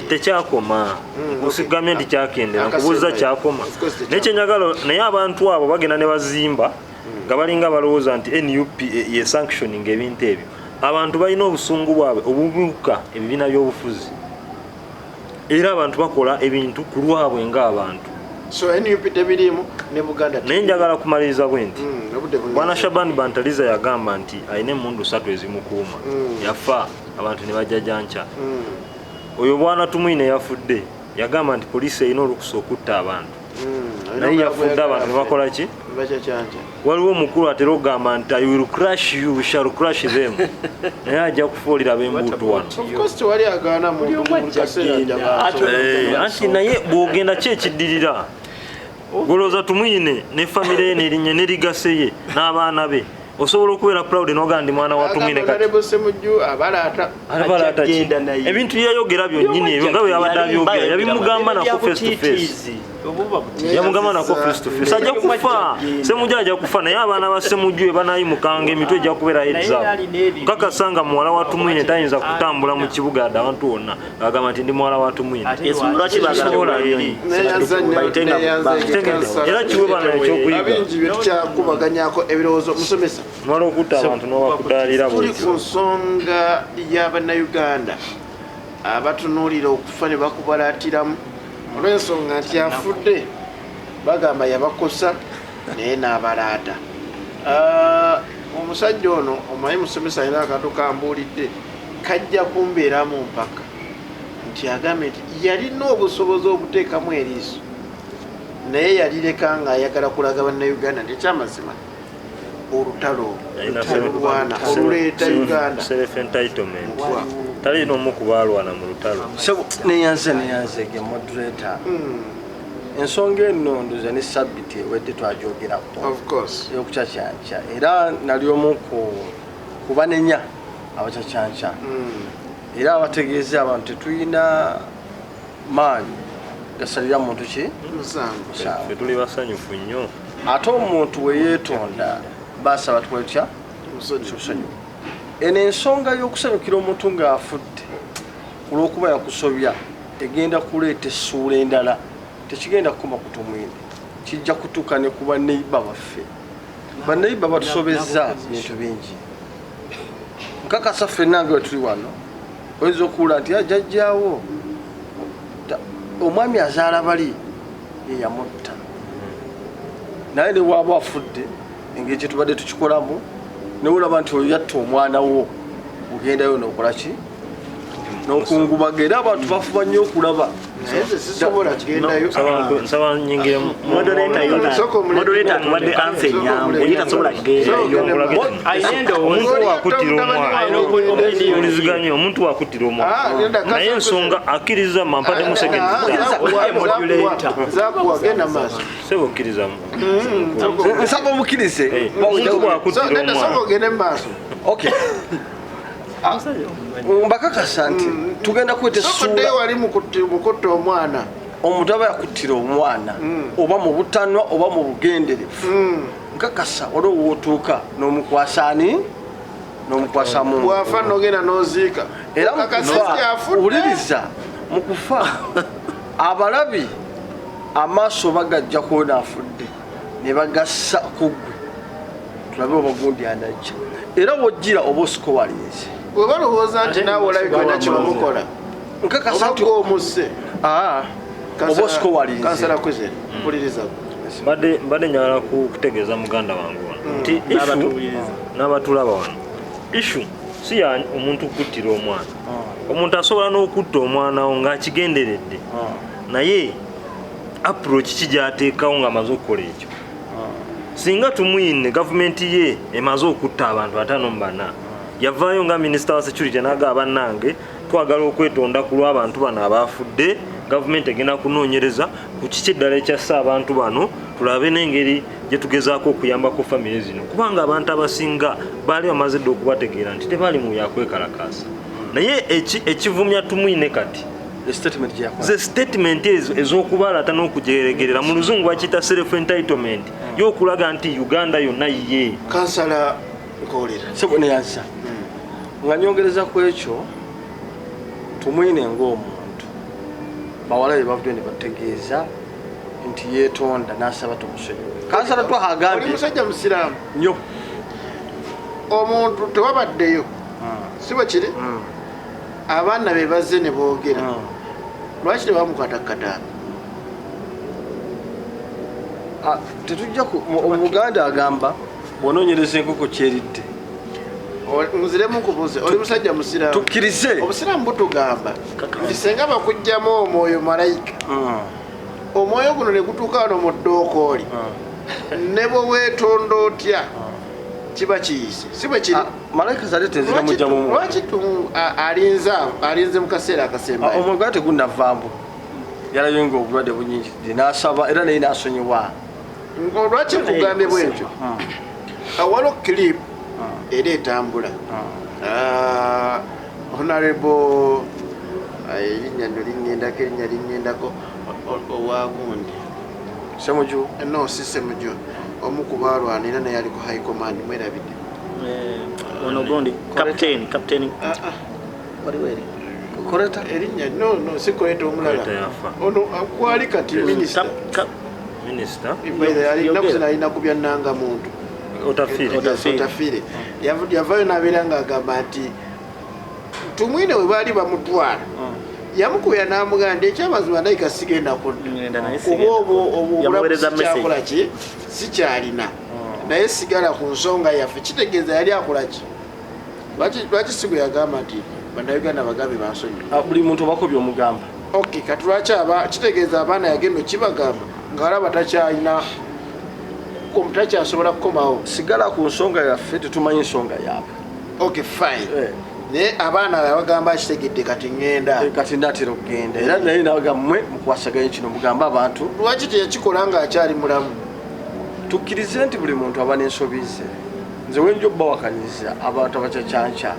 Speaker 2: tekyakoma
Speaker 4: kusigamye nti kyakendera nkubuuza kyakoma naye kyenjagala naye abantu abo bagenda ne bazimba nga balinga balowooza nti NUP ye sanctioning ebintu ebyo abantu balina obusungu bwabwe obubuuka ebibiina by'obufuzi era abantu bakola ebintu ku lwabwe ng'abantu
Speaker 2: so NUP tebirimu ne Buganda
Speaker 4: naye njagala kumaliriza bwe nti bwana Shabani Bantaliza yagamba nti alina emmundu 3 ezimukuuma yafa abantu ne bajjajanca oyo bwana Tumwiine yafudde yagamba nti poliisi erina olukusa okutta abantu naye yafudde abantu ne bakola ki waliwo omukulu atera okugamba nti I will crush you, we shall crush them naye ajja kufuulira b'embuutu wano anti naye bw'ogenda ki ekiddirira golooza Tumwiine ne famire ye nerinnya nerigase ye n'abaana be osobola okubeera proud n'ogamba ndi mwana wa Tumwiine kati ebintu yayogera byonnyini ebyo nga bwe yabadde abyogera yabimugamba nako face to face yamugamba nako Kristo sajja kufa semujja ajja kufa naye abaana ba semujju banayimukanga emitwe ejja kubeera heads-up kakasanga muwala wa Tumwiine tayinza kutambula mu kibuga adda abantu wonna agamba nti ndi muwala wa Tumwiine
Speaker 3: lwaki baagala
Speaker 4: era kiwe bana ekyokuyiga
Speaker 2: abingi byetukyakubaganyako ebirowoozo musomesa
Speaker 4: mwala okutta abantu n'obakutaalira
Speaker 2: tuli ku nsonga y'Abannayuganda abatunuulira okufa ne bakubalaatiramu olw'ensonga nti afudde bagamba yabakosa naye n'abalaata. Omusajja ono omanyi musomesa era akato kambuulidde kajja kumbeeramu mpaka nti agambe nti yalina obusobozi obuteekamu eriiso naye yalireka ng'ayagala kulaga Bannayuganda nti ekyamazima olutalo olwana oluleeta Uganda
Speaker 4: self-entitlement talina omu kubalwana mu lutalo
Speaker 1: neyanze ge moderator ensonga eno ndoza ne sabiti ewedde twajogerako ey'okukyacanca era nali omu kubanenya abakyacanca era abategeeza abantu tetulina maanyi gasalira muntu ki
Speaker 4: ffe tuli basanyufu nnyo
Speaker 1: ate omuntu weyeetonda basaba tukwetya busonyifu. Eno ensonga y'okusanyukira omuntu ng'afudde olw'okuba yakusobya egenda kuleeta essuula endala tekigenda kukoma ku Tumwiine kijja kutuuka ne ku banneiba baffe. Banneiba batusobezza bintu bingi nkakasa ffenna nga wetuli wano oyinza okuwula nti ajjajjaawo omwami azaala bali ye yamutta naye ne waaba afudde engeri kye tubadde tukikolamu newulaba nti oyo yatta omwana wo ogendayo n'okola ki n'okungubaga era abantu bafuba nnyo okulaba
Speaker 4: nsaba nyingire
Speaker 3: moderator atuwadde ansa enyangu ye tasobola kugenda
Speaker 4: omuntu wakuttira omwana oliziganye omuntu wakuttira omwana naye ensonga akkiriza mampate musekendi sebo okkirizamu
Speaker 1: nsaba omukkirize
Speaker 4: omuntu wakuttira omwana
Speaker 1: mbakakasa nti tugenda kweta essuula
Speaker 2: wali mukutta omwana
Speaker 1: omuntu aba yakuttira omwana oba mu butanwa oba mu bugenderevu nkakasa waliwo wootuuka n'omukwasa ani n'omukwasa mungu
Speaker 2: bwafa nogenda n'oziika
Speaker 1: era owuliriza mu kufa abalabi amaaso bagajja kuona afudde ne bagassa ku ggwe tulabe obagundi anajja era wojjira oba osiko walinze
Speaker 2: bweba lowooza nti naawe olabikana kibamukola
Speaker 1: nkakasa nti
Speaker 2: omusse
Speaker 1: oba osiko walinze
Speaker 2: kansala kweze mpuliriza
Speaker 4: mbadde njagala kutegeeza muganda wange wano nti n'abatulaba wano ishu si ya omuntu kuttira omwana omuntu asobola n'okutta omwana wo ng'akigenderedde naye approach kijyateekawo ng'amaze okukola ekyo singa Tumwiine gavumenti ye emaze okutta abantu 54 yavaayo nga minisita wa security n'agamba bannange twagala okwetonda ku lw'abantu bano abafudde gavumenti egenda kunoonyereza ku kiki eddala ekyassa abantu bano tulabe n'engeri gye tugezaako okuyambako famire zino kubanga abantu abasinga baali bamaze dde okubategeera nti tebaali mu yakwekalakaasa naye ekivumya Tumwiine kati ze statement ezo ez'okubalaata n'okujeregerera mu luzungu bakiyita self entitlement y'okulaga nti Uganda yonna yiye
Speaker 2: kansala nkoolera
Speaker 1: sebo neyansa nga nyongereza ku ekyo Tumwiine ng'omuntu bawala be bavudde ne bategeeza nti yeetonda n'asaba tumusonyiwe kansala twahagambye
Speaker 2: oli musajja musiraamu
Speaker 1: nnyo
Speaker 2: omuntu tewabaddeyo si bwe kiri abaana be bazze ne boogera lwaki tebamukatakata
Speaker 1: tetujja omuganda agamba bw'onoonyereza enkoko kyeridde
Speaker 2: nziremu nkubuuze oli musajja musiraamu
Speaker 1: tukkirize
Speaker 2: obusiraamu butugamba nti senga bakugjamu omwoyo malayika omwoyo guno ne gutuuka wano mu ddookooli ne bwe weetonda otya kiba kiyise si bwe kiri
Speaker 1: malayika zali teziramujamu
Speaker 2: lwaki alinze mu kaseera akasembayo
Speaker 1: omuganda tegunnavaamu yalabye nga obulwadde bunyingi n'asaba era naye n'asonyiwa
Speaker 2: lwaki nkugambye bwentyo waliwo clip era etambula honorable erinnya liŋŋendako owagundi
Speaker 1: Semuju
Speaker 2: no si Semuju omu ku balwanira naye ali ku high command mwerabidde
Speaker 3: ono gondi captain wali weri
Speaker 1: Koreta
Speaker 2: erinnya no si Koreta omulala ono kwali kati minister nakusina alina kubya nanga muntu Otafire yavayo nabeera ng'agamba nti Tumwiine we baali bamutwala yamukubya n'amugamba ekyamazima ndayika sigenda kuba obulamu sikyakola ki sikyalina naye sigala ku nsonga yaffe kitegeeza yali akola ki lwaki sigo yagamba nti bannayuganda bagambe bansonyiwa
Speaker 1: buli muntu obakobya omugamba
Speaker 2: okay kati lwaki kitegeeza abaana yagenda okibagamba ng'alaba takyalina takyasobola kukomawo
Speaker 1: sigala ku nsonga yaffe tetumanyi nsonga yaabwe
Speaker 2: okay fine naye abaana babagamba kitegedde kati ŋŋenda
Speaker 1: kati ndatera okugenda era naye nabagammwe mukwasaganye kino mugambe abantu
Speaker 2: lwaki teyakikola ng'akyali mulamu
Speaker 1: tukkirize nti buli muntu aba n'ensobi ze nze wenjo bawakaniza abantu abacacyanca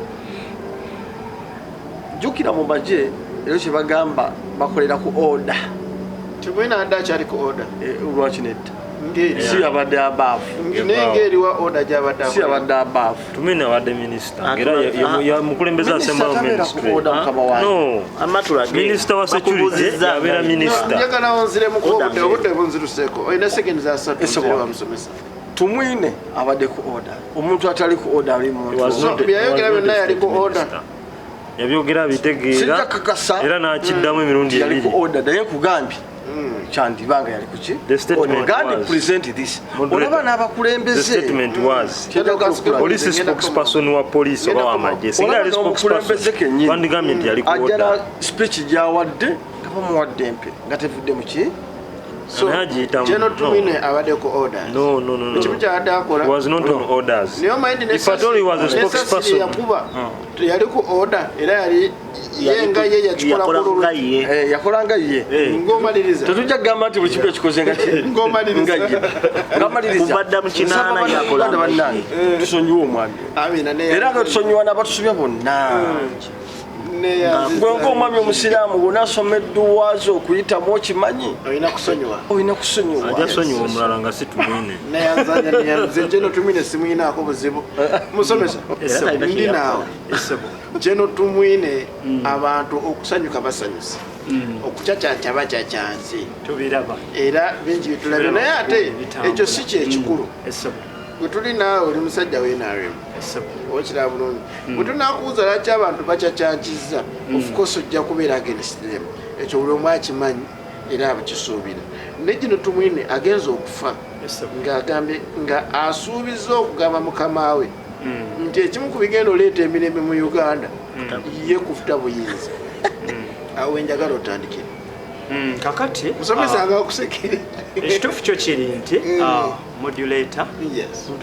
Speaker 1: jjukira mu magye era kyebagamba bakolera ku oda
Speaker 2: Tumwiine adde akyali ku oda
Speaker 1: lwaki nedda si yabadde abaavu
Speaker 2: naye ng'eriwa oda gy'abadde
Speaker 1: si yabadde abaavu
Speaker 4: Tumwiine abadde minisita era yamukulembeze asembayo minisita wa security yabeera minisita
Speaker 2: njagala onziremu obudde bunziruseeko olina sekendi za 3 wamusomesa
Speaker 1: Tumwiine abadde ku oda omuntu atali ku oda ali muntu
Speaker 2: byayogera byonna yali ku oda
Speaker 4: yabyogera bitegeera era n'akiddamu emirundi
Speaker 1: yali ku oda naye kugambye kyandibanga yali kuki ogandi present this olaba n'abakulembeze
Speaker 4: police spokesperson wa police oba wamagye singa yali spokesperson bandigambye nti yali ku oda
Speaker 1: ajjala speech gyawadde nga bamuwadde empe nga tevudde mu ki
Speaker 2: So, Gen.Tumwiine abadde ku orders.
Speaker 4: No.
Speaker 2: Ekimu kyabadde akola.
Speaker 4: He was not on orders. If at all he was a spokesperson.
Speaker 2: Yali ku order era yali yenga ye yakikola
Speaker 3: kululu.
Speaker 1: Yakola nga ye.
Speaker 2: Ng'omaliriza.
Speaker 1: Tetujja kugamba nti buli kimu ekikoze nga ki.
Speaker 2: Ng'omaliriza.
Speaker 1: Ng'amaliriza.
Speaker 3: Kubadda mu kinaana yakola.
Speaker 1: Tusonyiwa omwami.
Speaker 2: Amina ne.
Speaker 1: Era nga tusonyiwa n'abatusubya bonna. Gwe ng'omwami omusiraamu gwe nasomeddwa zo okuyitamu okimanyi
Speaker 2: olina kusonyiwa
Speaker 4: ajja sonyiwa omulala nga si Tumwiine
Speaker 2: nze Gen.Tumwiine simuyinaako buzibu musomesa ndi naawe Gen.Tumwiine abantu okusanyuka basanyusa okucacanja bacacyanze
Speaker 5: tubiraba
Speaker 2: era bingi bitulabye naye ate ekyo si kyekikulu bwe tuli naawe oli musajja w'NRM okiraba bulungi bwe tunakubuuza lwaki abantu bacacyankiza of course ojja kubeera against them ekyo buli omu akimanyi era abakisuubira ne Gen.Tumwiine agenza okufa ng'agambye nga asuubiza okugamba mukama we nti ekimu ku bigenda oleeta emirembe mu Uganda ye kufuta buyinza awo enjagala otandikira
Speaker 5: kakati
Speaker 2: musomesa nga akusekere
Speaker 5: ekituufu kyo kiri nti modulator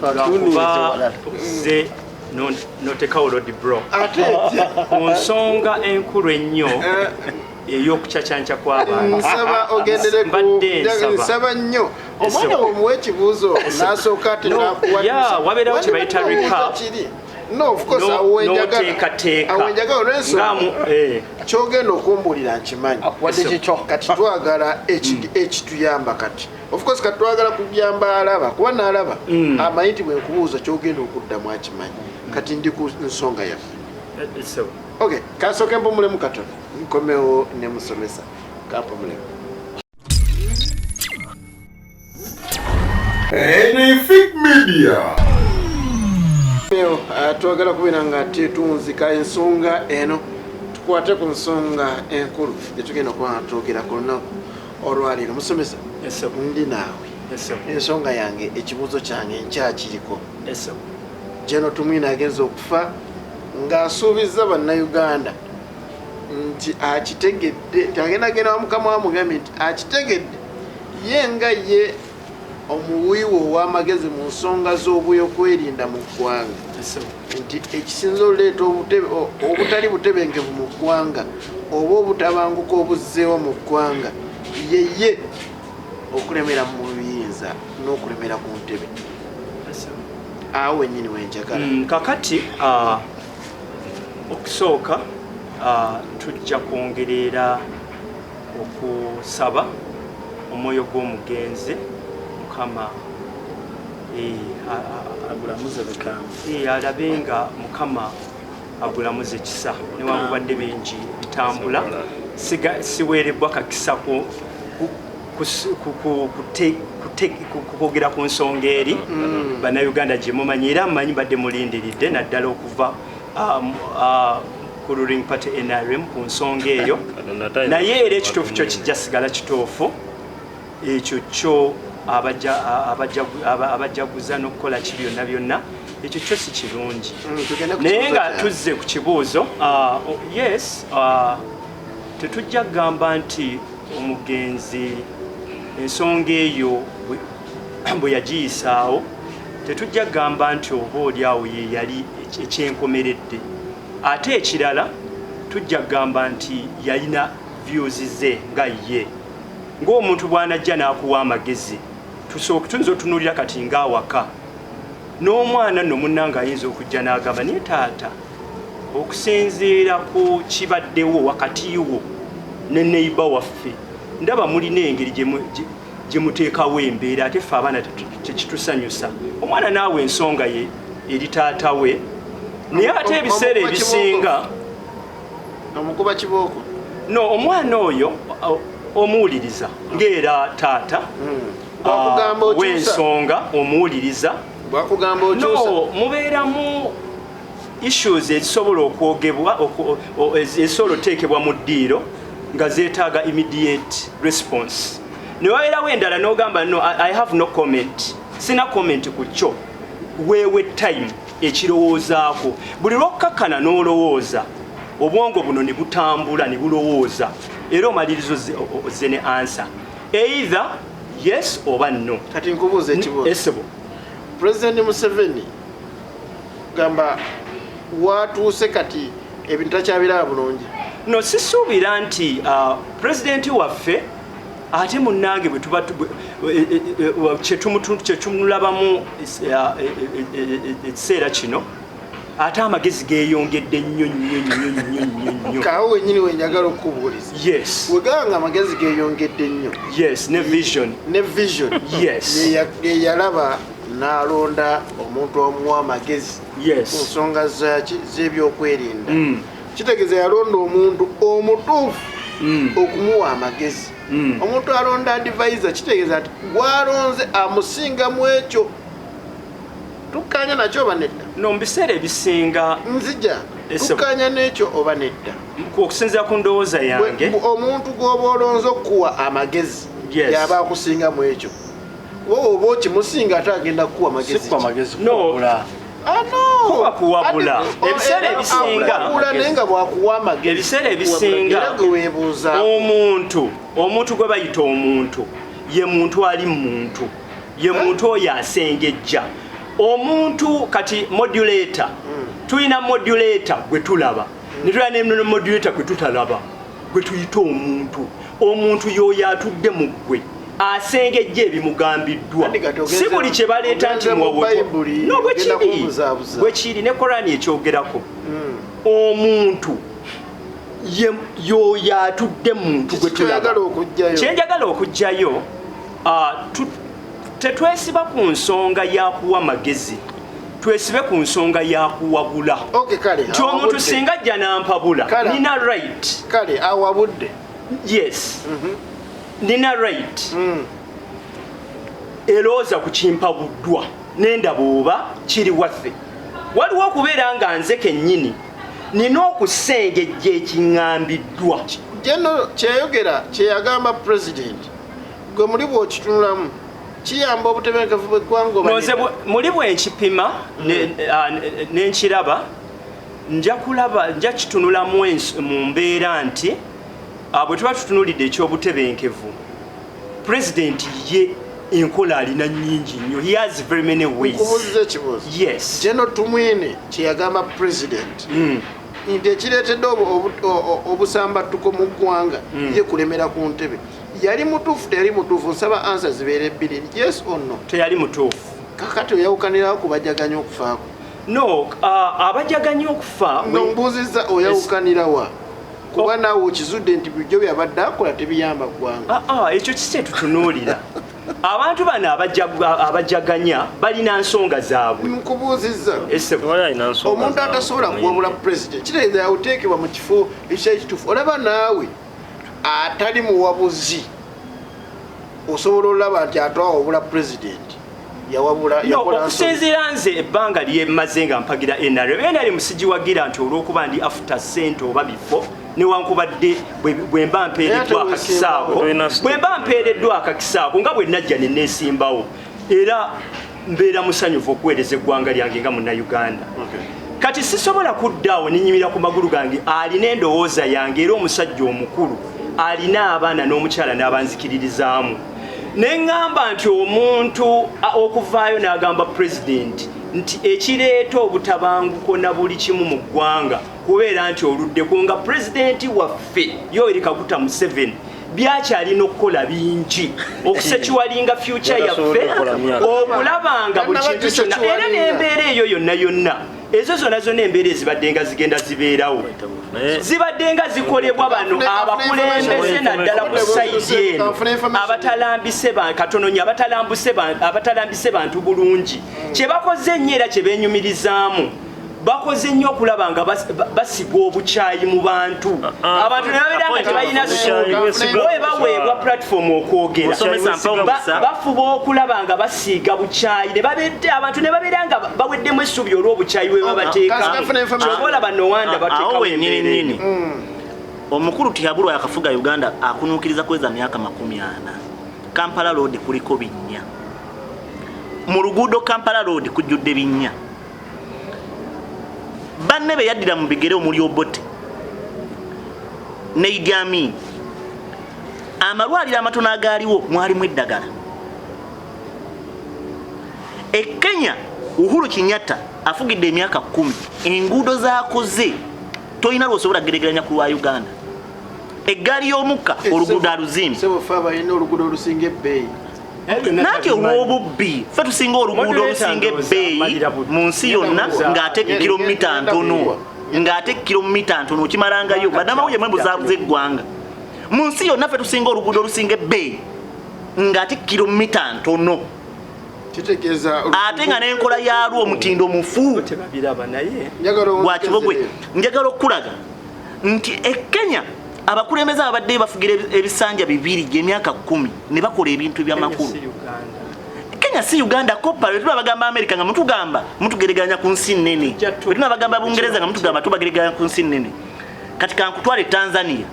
Speaker 5: lwakuba ze notekawo lodi bro ku nsonga enkulu ennyo ey'okucacanja kw'abantu
Speaker 2: nsaba ogenderekusaba nnyo omwana omuwa ekibuuzo n'asooka ate
Speaker 5: wabeerawo kye bayita recap
Speaker 2: no of course awenjagala olw'ensonga kyogenda okumbuulira nkimanyi kati twagala ekituyamba kati of course kati twagala kugamba alaba kuba n'alaba amanyi nti bwe nkubuuza kyogenda okuddamu akimanyi kati ndi ku nsonga yaffe okay kasooke mpumulemu katono nkomewo ne musomesa kampumulemu
Speaker 6: Fig Media.
Speaker 2: Twagala kubeera nga tetunzika ensonga eno tukwate ku nsonga enkulu gyetugenda okuba twogera ku lunaku olwaleero musomesa ndi naawe ensonga yange ekibuuzo kyange nkyakiriko Gen.Tumwiine agenza okufa ng'asuubiza bannayuganda nti akitegedde nti agendagenda wamukama wamugambye nti akitegedde ye nga ye omuwiiwo ow'amagezi mu nsonga z'obyokwerinda mu ggwanga nti ekisinza oleeta obutali butebenkevu mu ggwanga oba obutabanguka obuzzeewo mu ggwanga yeye okulemera mu buyinza n'okulemera ku ntebe awo wennyini wenjagala
Speaker 5: kakati okusooka tujja kwongerera okusaba omwoyo gw'omugenzi mukama
Speaker 3: agulamuze bekambwe
Speaker 5: alabe nga mukama agulamuze kisa newankubadde bingi bitambula siweerebbwa kakisa kwogera ku nsonga eri bannayuganda gye mumanyi era mmanyi badde mulindiridde naddala okuva ku ruling party NRM ku nsonga eyo naye era ekituufu kyo kijja sigala kituufu ekyo kyo abajaguza n'okukola ki byonna byonna ekyo kyo si kirungi naye nga tuzze ku kibuuzo yes tetujja kugamba nti omugenzi ensonga eyo bwe yagiyisaawo tetujja kugamba nti oba oli awo ye yali ekyenkomeredde ate ekirala tujja kugamba nti yalina views ze nga ye ng'omuntu bw'anajja n'akuwa amagezi tuyinza otunuulira kati ng'awaka n'omwana nno munnanga ayinza okujja n'agamba naye taata okusinziira ku kibaddewo wakati wo ne neiba waffe ndaba mulina engeri gye muteekawo embeera ate ffe abaana tekitusanyusa omwana naawe ensonga ye eri taata we naye ate ebiseera ebisinga
Speaker 2: omukuba kibooko
Speaker 5: no omwana oyo omuwuliriza ng'era taata w'ensonga omuwuliriza no mubeeramu issues ezisobola okwogebwa ezisobola oteekebwa mu ddiiro nga zeetaaga immediate response newabeerawo endala n'ogamba no I have no comment sina comment ku kyo weewe time ekirowoozaako buli lwokkakkana n'olowooza obwongo buno ne butambula ne bulowooza era omalirizo ze ne answer either yes oba no.
Speaker 2: Kati nkubuuza ekibuuzo President Museveni gamba watuuse kati ebintu takyabiraba bulungi
Speaker 5: no sisuubira nti pulezidenti waffe ate munnange bwe tuba kyetumulabamu ekiseera kino ate amagezi geeyongedde nnyo
Speaker 2: kaawe wennyini wenjagala okubuuliza
Speaker 5: yes
Speaker 2: weganga amagezi geeyongedde nnyo
Speaker 5: yes ne vision yes
Speaker 2: yeyalaba n'alonda omuntu omuwa amagezi ku nsonga z'ebyokwerinda kitegeeza yalonda omuntu omutuufu okumuwa amagezi omuntu alonda advisor kitegeeza nti gwalonze amusinga mu ekyo tukkanya nakyo oba nedda
Speaker 5: no mu biseera ebisinga
Speaker 2: nzija tukkanya n'ekyo oba nedda
Speaker 5: okusinziira ku ndowooza yange
Speaker 2: omuntu gw'oba olonze okukuwa amagezi yaba akusinga mu ekyo oba okimusinga ate agenda kukuwa amagezi
Speaker 5: kuwabula ebiseera ebisinga omuntu gwe bayita omuntu ye muntu ali muntu ye muntu oyo asengejja omuntu kati modulator tulina modulator gwe tulaba ne tulina ne modulator gwe tutalaba gwe tuyita omuntu y'oyo atudde mu ggwe asengejja ebimugambiddwa si buli kye baleeta nti no bwe kiri ne Korani ekyogerako omuntu y'oyo atudde muntu gwe tulaba kyenjagala okugjayo tetwesiba ku nsonga yakuwa amagezi twesibe ku nsonga yakuwabula nti omuntu singa ajja nampabula nina right
Speaker 2: kale awabudde
Speaker 5: yes nina right erooza ku kimpabuddwa nendaba oba kiri waffe waliwo okubeera nga nze kennyini nina okusengejja ekiŋŋambiddwa
Speaker 2: jeno kyeyogera kyeyagamba president gwe muli bw'okitunulamu kiyamba obutebenkevu bw'eggwanga
Speaker 5: noze muli bwenkipima nenkiraba nja kitunulamu mu mbeera nti bwe tuba tutunulidde ekyobutebenkevu pulezidenti ye enkola alina nnyingi nnyo he has very many ways
Speaker 2: nkubuuliza ekibuuzo
Speaker 5: yes
Speaker 2: Gen.Tumwiine kyeyagamba president nti ekireetedde obusambattuko mu ggwanga ye kulemera ku ntebe yali mutuufu teyali mutuufu nsaba ansa zibeera ebbiri yes or no
Speaker 5: teyali mutuufu
Speaker 2: kakati oyawukanirawo ku bajaganya okufaako
Speaker 5: no abajaganya okufa
Speaker 2: nombuuzizza oyawukanirawa kuba naawe okizudde nti bijjo byabadde akola tebiyamba ggwanga.
Speaker 5: Ekyo kise tutunuulira. Abantu bano abajaganya balina nsonga zaabwe.
Speaker 2: Nkubuuzizza omuntu atasobola kuwabula pulezidenti kitegeeza yawuteekebwa mu kifo ekyekituufu. Olaba naawe atali muwabuzi osobola olaba nti atwawabula pulezidenti
Speaker 5: okusinziira nze ebbanga lyemaze nga mpagira NRM sigiwagira nti olw'okuba ndi afuta ssente oba bifo newankubadde bwe mba mpeereddwa akakisaako nga bwe najja ne neesimbawo era mbeera musanyufu okuweereza eggwanga lyange nga munnayuganda. Kati sisobola kuddaawo nenyimira ku magulu gange alina endowooza yange era omusajja omukulu alina abaana n'omukyala n'abanzikiririzaamu. Neŋŋamba nti omuntu okuvaayo n'agamba pulezidenti nti ekireeta obutabanguko na buli kimu mu ggwanga kubeera nti oluddeko nga pulezidenti waffe Yoweri Kaguta Museveni byakyalina okukola bingi okusekiwalinga future yaffe okulabanga buli kintu kyonna era n'embeera eyo yonna yonna ezo zonna embeera ezibadde nga zigenda zibeerawo zibadde nga zikolebwa bano abakulembeze naddala ku sayidi eno abatalambise katononya abatalambise bantu bulungi kye bakoze nnyo era kye beenyumirizaamu bakoze nnyo okulaba nga basiga obukyayi mu bantu abantu ne babeera nga tebalina suubi baweebwa platform okwogera bafuba okulaba nga basiiga bukyayi abantu ne babeera nga baweddemu essuubi olw'obukyayi bwe babateekamu olaba nowanda bateekawo embeera.
Speaker 3: Omukulu Tihabulwa yakafuga Uganda akunuukiriza kweza myaka 40. Kampala Road kuliko binnya, mu luguudo Kampala Road kujjudde binnya. Banne be yaddira mu bigere omuli Obote ne Idi Amin. Amalwaliro amatono agaaliwo mwalimu eddagala. Kenya Uhuru Kenyatta afugidde emyaka 10. Enguudo zaakoze toyina lwosobola geregeranya ku lwa Uganda. Eggaali y'omukka oluguudo aluzimbi nanti olw'obubbi ffe tusinga oluguudo olusinga ebbeeyi mu nsi yonna ng'ate kilomita ntono okimalangayo badamawulire mwe buzaabuza eggwanga mu nsi yonna ffe tusinga oluguudo olusinga ebbeeyi ng'ate kilomita ntono ate nga n'enkola yaalwo omutindo mufu gwa kibogwe. Njagala okulaga nti Kenya abakulembeze abadde bafugira ebisanja 2 gy'emyaka 10 ne bakola ebintu by'amakulu. Kenya si Uganda koppa lwe bagamba America nga mutugereganya ku nsi nnene, lwe bagamba Bungereza nga mutugamba tubagereganya ku nsi nnene. Kati kankutwale Tanzania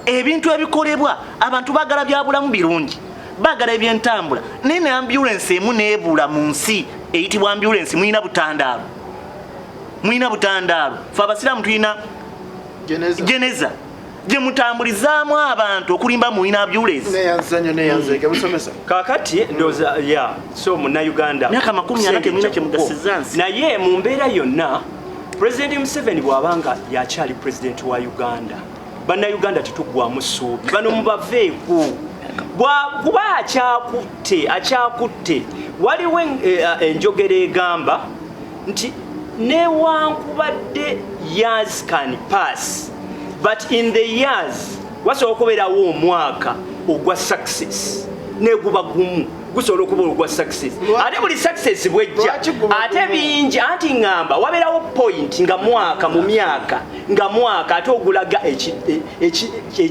Speaker 3: ebintu ebikolebwa abantu bagala byabulamu birungi bagala ebyentambula nene ambulance emu neebula mu nsi eyitibwa ambulance mwina butandaalo fe abasiraamu tulina Geneza gye mutambulizaamu abantu okulimba mwina ambulance
Speaker 5: kakati ndoza so munnayuganda
Speaker 3: myaka 40 temwina kye mugasiza nsi
Speaker 5: naye mu mbeera yonna President Museveni bw'abanga yakyali president wa Uganda bannayuganda tetuggwamu ssuubi bano mubaveeku kuba akyakutte waliwo enjogera egamba nti newankubadde years can pass but in the years wasobola okubeerawo omwaka ogwa success neguba gumu gusobola okuba ogwa success ate buli success bwejja ate bingi anti ngamba wabeerawo point nga mwaka mu myaka nga mwaka ate ogulaga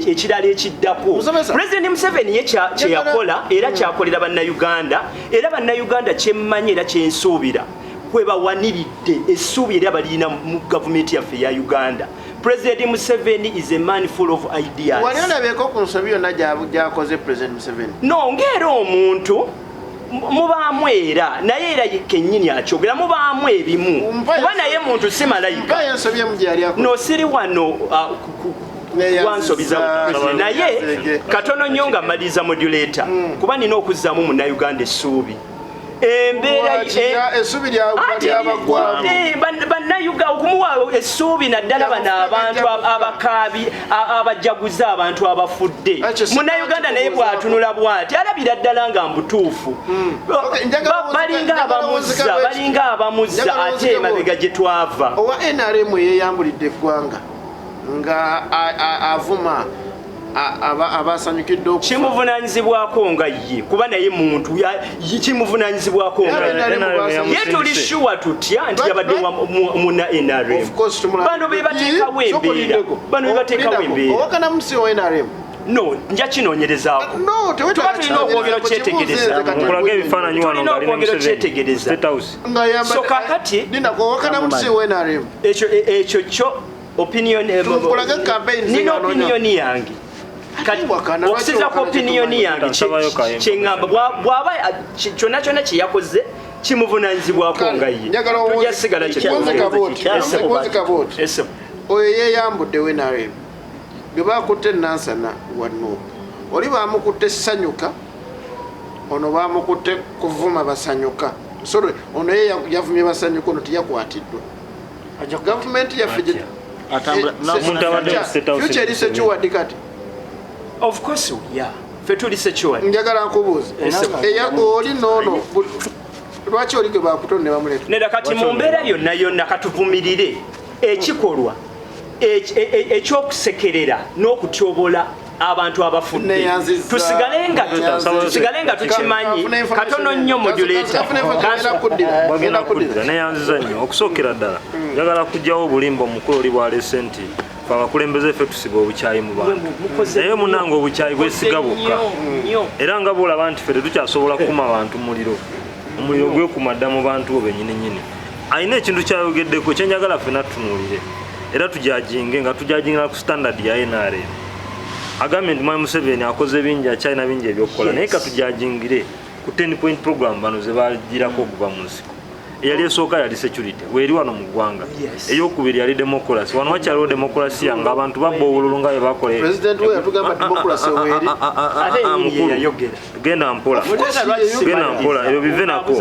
Speaker 5: ekirala ekiddako. President Museveni ye kyeyakola era kyakolera bannayuganda era bannayuganda kyemmanyi era kyensuubira kwebawaniridde essuubi era balina mu gavumenti yaffe ya Uganda. President Museveni is a man full of ideas.
Speaker 2: Wali olabeko ku nsobi yonna gy'akoze President Museveni?
Speaker 5: No, ng'era omuntu mubaamu era naye era kennyini akyogera mubaamu ebimu kuba naye muntu si malayika. No, siri wano wansobiza naye katono nnyo nga mmaliriza modulator kuba nina okuzzaamu munnayuganda essuubi. Bannayuga okumuwa essuubi naddala bano abantu abakaabi abajaguza abantu abafudde. Munnayuganda naye bw'atunula bw'ati alabira ddala nga mbutuufu balinga abamuzza ate emabega gye twava.
Speaker 2: Owa NRM yeeyambulidde eggwanga nga avuma abasanyukidde
Speaker 5: kimuvunanyizibwako nga ye kuba naye muntu kimuvunanyizibwako nga ye tuli sure tutya nti yabadde muna NRM bano bebateekawo embeera
Speaker 2: owakana musi wa NRM
Speaker 5: no nja kinoonyerezaako tuba tulina okwogera kyetegereza
Speaker 4: kulaga ebifaananyi wano nga alina
Speaker 5: kyetegereza so kakati
Speaker 2: owakana musi wa NRM
Speaker 5: ekyo kyo opinion nina opinion yange okusiza ku opinion yange kyeŋŋamba bw'aba kyonna kyonna kye yakoze kimuvunanyizibwako nga ye tujja sigala
Speaker 2: oyo yeeyambudde NRM gwe baakutte Nansana wano oli baamukutte Sanyuka ono baamukutte kuvuma Basanyuka sorry ono ye yavumye Basanyuka ono teyakwatiddwa gavumenti yaffe future eri sekiwadde kati
Speaker 5: of course yeah fetuli sekiwadde
Speaker 2: njagala nkubuuza oli noono lwaki oli gwe baakutonde bamuleta
Speaker 5: nedda kati mu mbeera yonna katuvumirire ekikolwa ekyokusekerera n'okutyobola abantu abafudde tusigale nga tukimanyi katono nnyo modulator
Speaker 4: neyanziza nnyo okusookera ddala njagala kujjawo obulimba omukulu oli bwalese nti fe abakulembeze ffe tusiba obukyayi mu bantu naye munange obukyayi bwesiga bwokka era nga bwolaba nti ffe tetukyasobola kukuma bantu omuliro gwekuma dda mu bantu bo bennyininyini alina ekintu kyayogeddeko kyenjagala ffena tutunuulire era tujajinge nga tujajingira ku standard ya NRM agambye nti Mwami Museveni akoze bingi akyalina bingi ebyokukola naye katujajingire ku 10 point program bano ze bagirako okuva mu nsiko eyali esooka yali security weeri wano mu ggwanga eyokubiri yali democracy wano wakyaliwo democracy nga abantu babba obululu nga bwe bakola genda mpola ebyo bive nako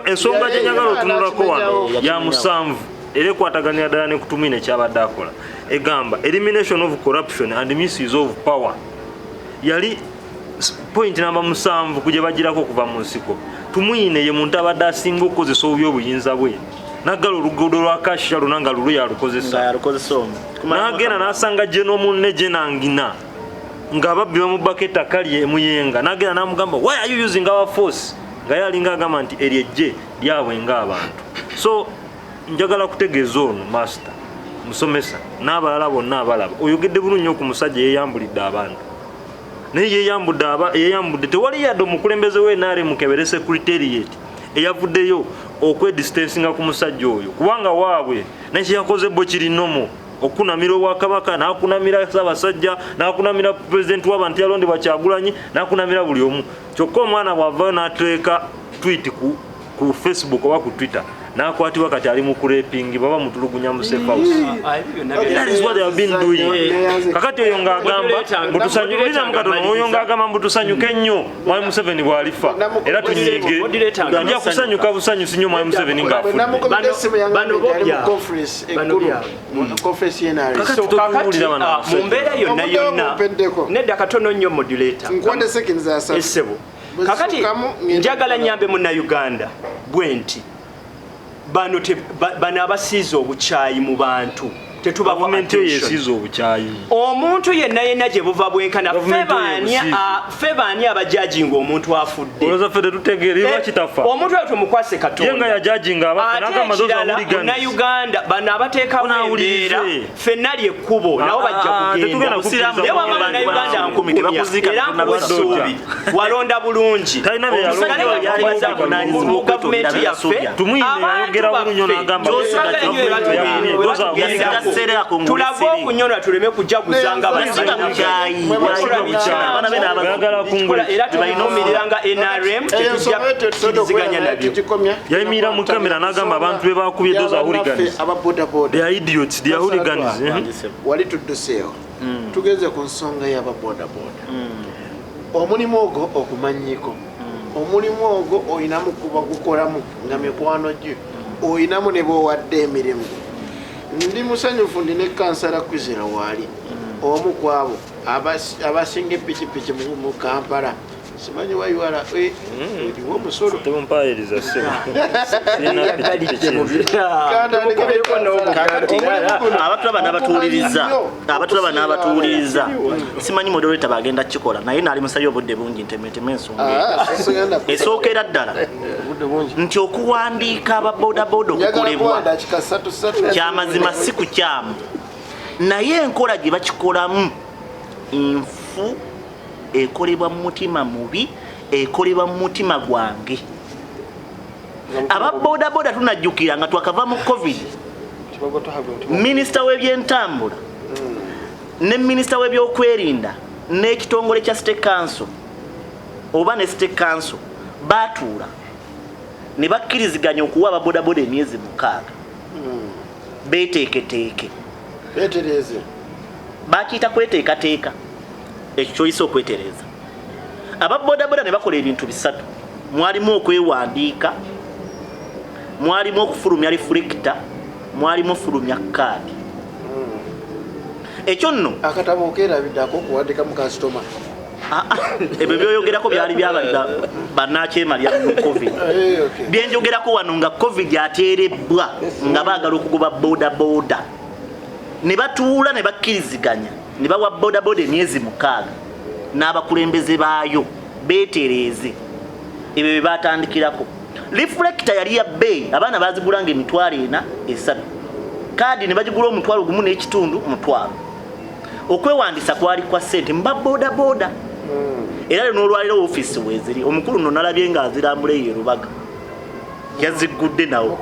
Speaker 4: ensonga gyenyagala otunulako wano ya musanvu era ekwataganira ddala ne Tumwiine kyabadde akola egamba elimination of corruption and misuse of power yali point namba 7 kuje bagirako okuva mu nsiko Tumwiine ye muntu abadde asinga okukozesa obubi obuyinza bwe naggala oluguudo lwa Kasha lunanga lulu yalukozesa n'agenda n'asanga gye n'omunne gye nangina ng'ababbi bamubako ettaka lye emuyenga n'agenda n'amugamba why are you using our force nga yalinga agamba nti eryejje lyabwe ng'abantu so njagala kutegeeza ono master musomesa n'abalala bonna abalaba oyogedde bulungi ku musajja yeeyambulidde abantu naye yeeyambudde tewali yadde omukulembeze w'NRM Kebere secretariat eyavuddeyo okwedistansinga ku musajja oyo kubanga waabwe nakye yakoze bo kiri nomo okunamira obwakabaka n'akunamira Ssaabasajja n'akunamira pulezidenti w'abantu yalondebwa Kyagulanyi n'akunamira buli omu kyokka omwana bw'avaayo n'ateeka tweet ku Facebook oba ku Twitter n'akwatibwa kati ali mu kurepingi baba mutulugunya mu safe house. That is what they have been doing. Kakati oyo ng'agamba mbutusanyukira mukatono oyo ng'agamba mbutusanyuke nnyo Mwami Museveni bw'alifa era tunyiige nja kusanyuka busanyusi nnyo Mwami Museveni ng'afudde.
Speaker 5: Mu mbeera yonna nedda katono nnyo modulator essebo kakati njagala nyambe Munnayuganda bwenti bano abasiiza obukyayi mu bantu omuntu yenna gye buva bwenkana ffe baani abajajinga omuntu afudde omuntu oyo tumukwase Munnayuganda bano abateekawo embeera ffenna lyekkubo nabo bajja kugendaewamabannayuganda era nkuwa essuubi walonda bulungi mu gavumenti yaffe tulaga okunyonwa tuleme kujaguzanga era tulimumiriranga NRM tetujjakkiriziganya nabyo
Speaker 4: yayimira mu kamera n'agamba abantu be bakubye doza hooligans they are idiots they are hooligans
Speaker 2: wali tudduseewo tugeze ku nsonga y'ababodaboda omulimu ogwo okumanyiiko omulimu ogwo oyinamu kuba gukolamu nga mikwano gyo oyinamu ne b'owadde emirimu ndi musanyufu ndi ne kansala kwizera waali omu kwabo abasinga epikipiki mu Kampala simanyi wayiwala eriwo omusolo
Speaker 4: temumpayiriza ssebo
Speaker 3: abatulaba n'abatuwuliriza simanyi modoleta bagenda kikola naye naali musabye obudde bungi ntemeteme ensonga esookera ddala nti okuwandiika ababodaboda okukolebwa kyamazima si ku kyamu naye enkola gye bakikolamu nfu ekolebwa mu mutima mubi ekolebwa mu mutima gwange ababodaboda tunajjukira nga twakava mu covid minisita w'ebyentambula ne minisita w'ebyokwerinda n'ekitongole kya state council oba ne state council baatuula ne bakkiriziganya okuwa ababodaboda emyezi 6 beeteeketeeke bakiyita kweteekateeka ekyo kyoyisa okwetereza ababodaboda ne bakola ebintu bisatu mwalimu okwewandiika mwalimu okufulumya reflector mwalimu ofulumya kaadi ekyo nno
Speaker 2: akatabo okerabidako okuwandika mu kasitoma
Speaker 3: ebyo byoyogerako byali byabadda bannakyemalya mu covid byenjogerako wano nga covid ateerebbwa nga baagala okugoba bodaboda ne batuula ne bakkiriziganya ne bawa bodaboda emyezi 6 n'abakulembeze baayo beetereeze ebyo bye batandikirako reflector yali ya bbeeyi abaana bazigulanga emitwalo 4 kaadi ne bagigula omutwalo gumu n'ekitundu mutwalo okwewandisa kwali kwa ssente mba bodaboda era n'olwaliro ofiisi weeziri omukulu nno nalabye nga azirambula eyo Rubaga yazigudde nawo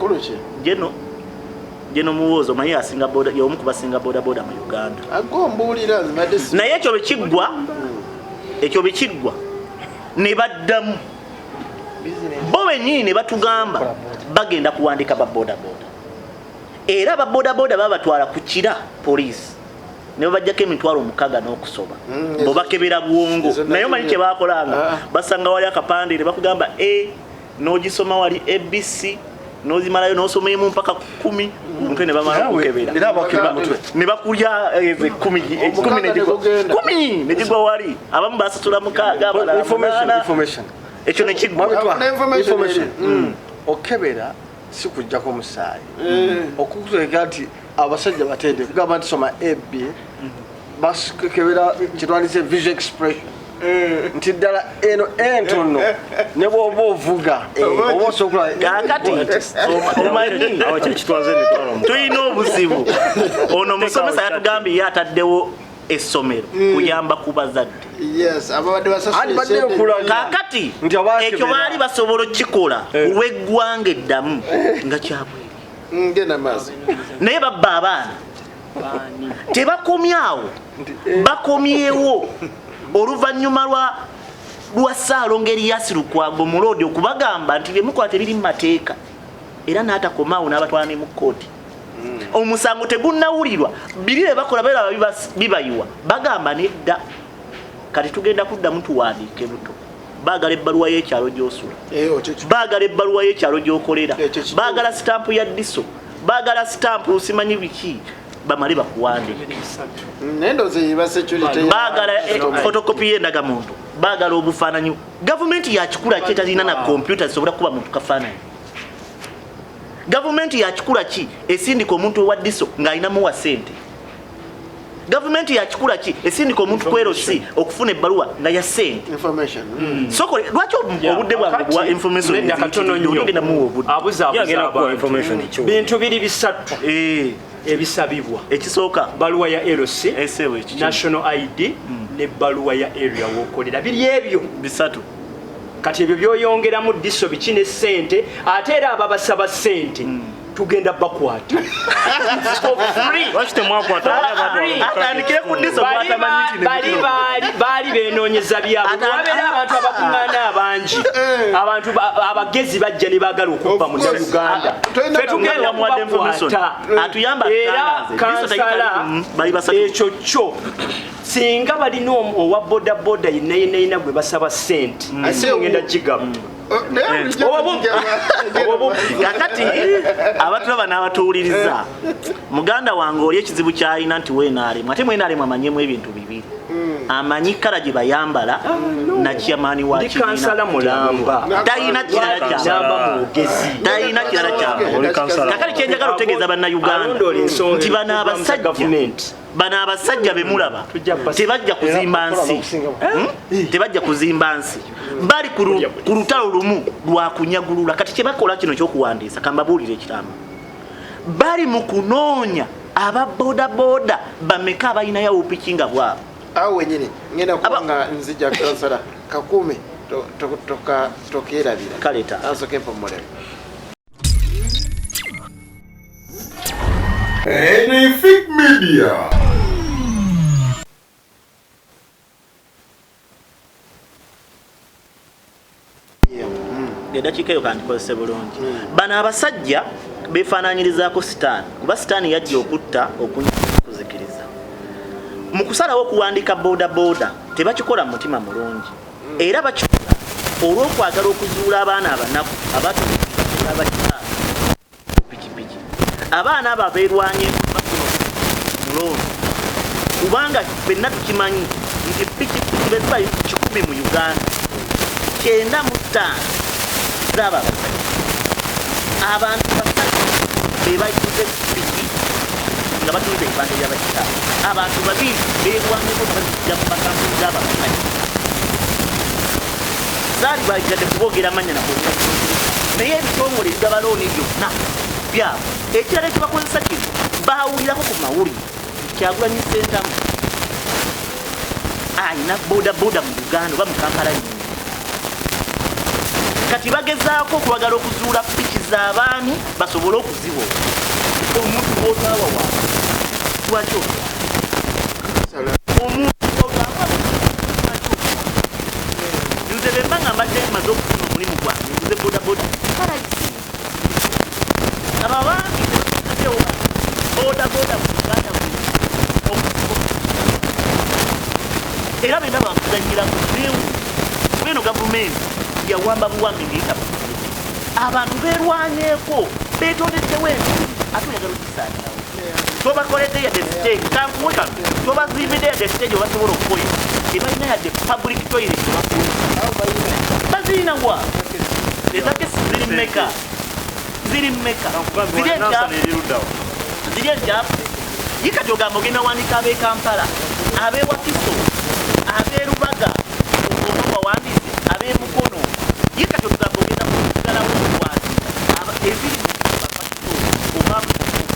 Speaker 3: jeno muwoozo manyi asinga boda y'omu ku basinga bodaboda mu Uganda naye ekyo bikiggwa ne baddamu bo bennyini ne batugamba bagenda kuwandika babodaboda era babodaboda babatwala ku kira poliisi ne bajjako emitwalo 6 n'okusoba bo bakebera bwongo naye manyi kye baakolanga basanga wali akapande ne bakugamba n'ogisoma wali ABC n'ozimalayo n'osomeemu mpaka 10 mutwe ne bamala okukebera ne bakulya 10 ne gigwa wali abamu basasula 6
Speaker 1: information
Speaker 3: ekyo ne kigwa
Speaker 1: okebera si kujjako omusaayi okukuteeka nti abasajja batende kugamba nti soma AB bakebera kitwandise visual expression nti ddala eno entono ne bw'oba ovuga oba osobola
Speaker 3: kakati omanyi tulina obuzibu ono omusomesa yatugambye ye ataddewo essomero kuyamba ku bazadde kakati ekyo baali basobola okukikola olw'eggwanga eddamu nga kyabwere naye babba abaana tebakomyawo bakomyewo oluvannyuma lwa Ssaalongo Eriyasi Lukwago Mulodi okubagamba nti byemukola tebiri mu mateeka era n'atakomaawo n'abatwala ne mu kkooti omusango tegunnawulirwa biri bye bakola beera bibayiwa bagamba nedda kati tugenda kuddamu tuwandiike buto baagala ebbaluwa y'ekyalo gy'osula baagala ebbaluwa y'ekyalo gy'okolera baagala sitampu ya ddiso baagala sitampu simanyi biki bamale bakuwandiike baagala fotokopi y'endagamuntu baagala obufaananyi gavumenti yakikula ki etalina na kompyuta zisobola kuba muntu kafaananyi gavumenti yakikula ki esindika omuntu owa ddiso ng'alinamu wa ssente gavumenti yakikula ki esindika omuntu ku LC okufuna ebbaluwa nga ya ssente sokole lwaki obudde bwange bwa information ogenda muwa obudde
Speaker 5: bintu biri bisatu ebisabibwa
Speaker 3: ekisooka
Speaker 5: baluwa ya LC national ID ne baluwa ya area wokolera biri ebyo
Speaker 3: bisatu
Speaker 5: kati ebyo byoyongeramu ddiso biki ne ssente ate era ababasaba ssente tugenda bakwata baali benoonyeza byabwe wabeera abantu abakuŋŋaana abangi abantu abagezi bajja ne baagala okubba mu Uganda fe tugenda mubakwata era kansala ekyo kyo singa balina owa bodaboda yenayina gwe basaba ssente ngenda kigaba
Speaker 3: kakati abatulaba n'abatuwuliriza muganda wange oli ekizibu kyalina nti weenaalemu ate mwenaalemu amanyemu ebintu bibiri amanyi kala gye bayambala na chairman wa kibiina
Speaker 5: kansala mulamba
Speaker 3: talina kirala kyamba talina kirala kyamba kakali kyenjagala otegeeza bannayuganda nti bano abasajja be mulaba tebajja kuzimba nsi tebajja kuzimba nsi bali ku lutalo lumu lwa kunyagulula kati kyebakola kino ky'okuwandiisa kambabuulira ekiramu bali mu kunoonya aba bodaboda bameka abalinayo obupikinga bwabo
Speaker 2: awo wenyini ngenda kubanga nzija kansala kakume tokerabira
Speaker 3: kaleta
Speaker 2: asoke mpomole
Speaker 6: Fake Media.
Speaker 3: edakiika eyo kandikozese bulungi bano abasajja befaananyirizaako sitaani kuba sitaani yajja okutta okuzikiriza mu kusalawo okuwandiika bodaboda tebakikola mu mutima mulungi era bakikola olw'okwagala okuzuula abaana abanaku abatukaabakyala pikipiki abaana abo abeerwanye bakuno mulonzi kubanga fenna tukimanyi nti pikipiki beziba 100 mu Uganda 95 zaba abantu basatu bebayituze pikipiki nga batulize ebipande by'abakitabo abantu babiri beerwanyeko bazijja mu makampuni g'abakazi zaali bayigadde kuboogera amannya nakuoa naye ebitongole ebigabalooni byonna byabo ekirala ekibakozesa kino baawulirako ku mawulire Kyagulanyi Ssentamu ayina bodaboda mu Uganda oba mu Kampala nyingi kati bagezaako okwagala okuzuula piki z'abaami basobole okuzibola omuntu bw'otaawa wa lwaki omuntu bw'otaawa nze bemba nga mbadde maze okufuna omulimu gwange nze bodaboda kalayisi abo abangi tebatewo bodaboda mu Uganda okuzibo era bena bakuzanyiraku bweno gavumenti yawamba buwambi ngiyita abantu beerwanyeeko beetondeddewo ensi ate oyagala okisaanirawo tobakoledde yadde stage kankuwe kano tobazimbidde yadde stage obasobola okukola tebalina yadde public toilet bazirina wa ezake ziri mmeka ziri enkyafu ye kati ogamba ogenda wandika ab'e Kampala ab'e Wakiso ab'e Rubaga oba wawandiise ab'e Mukono ye kati ogamba ogenda kugalawo okwati eziri oba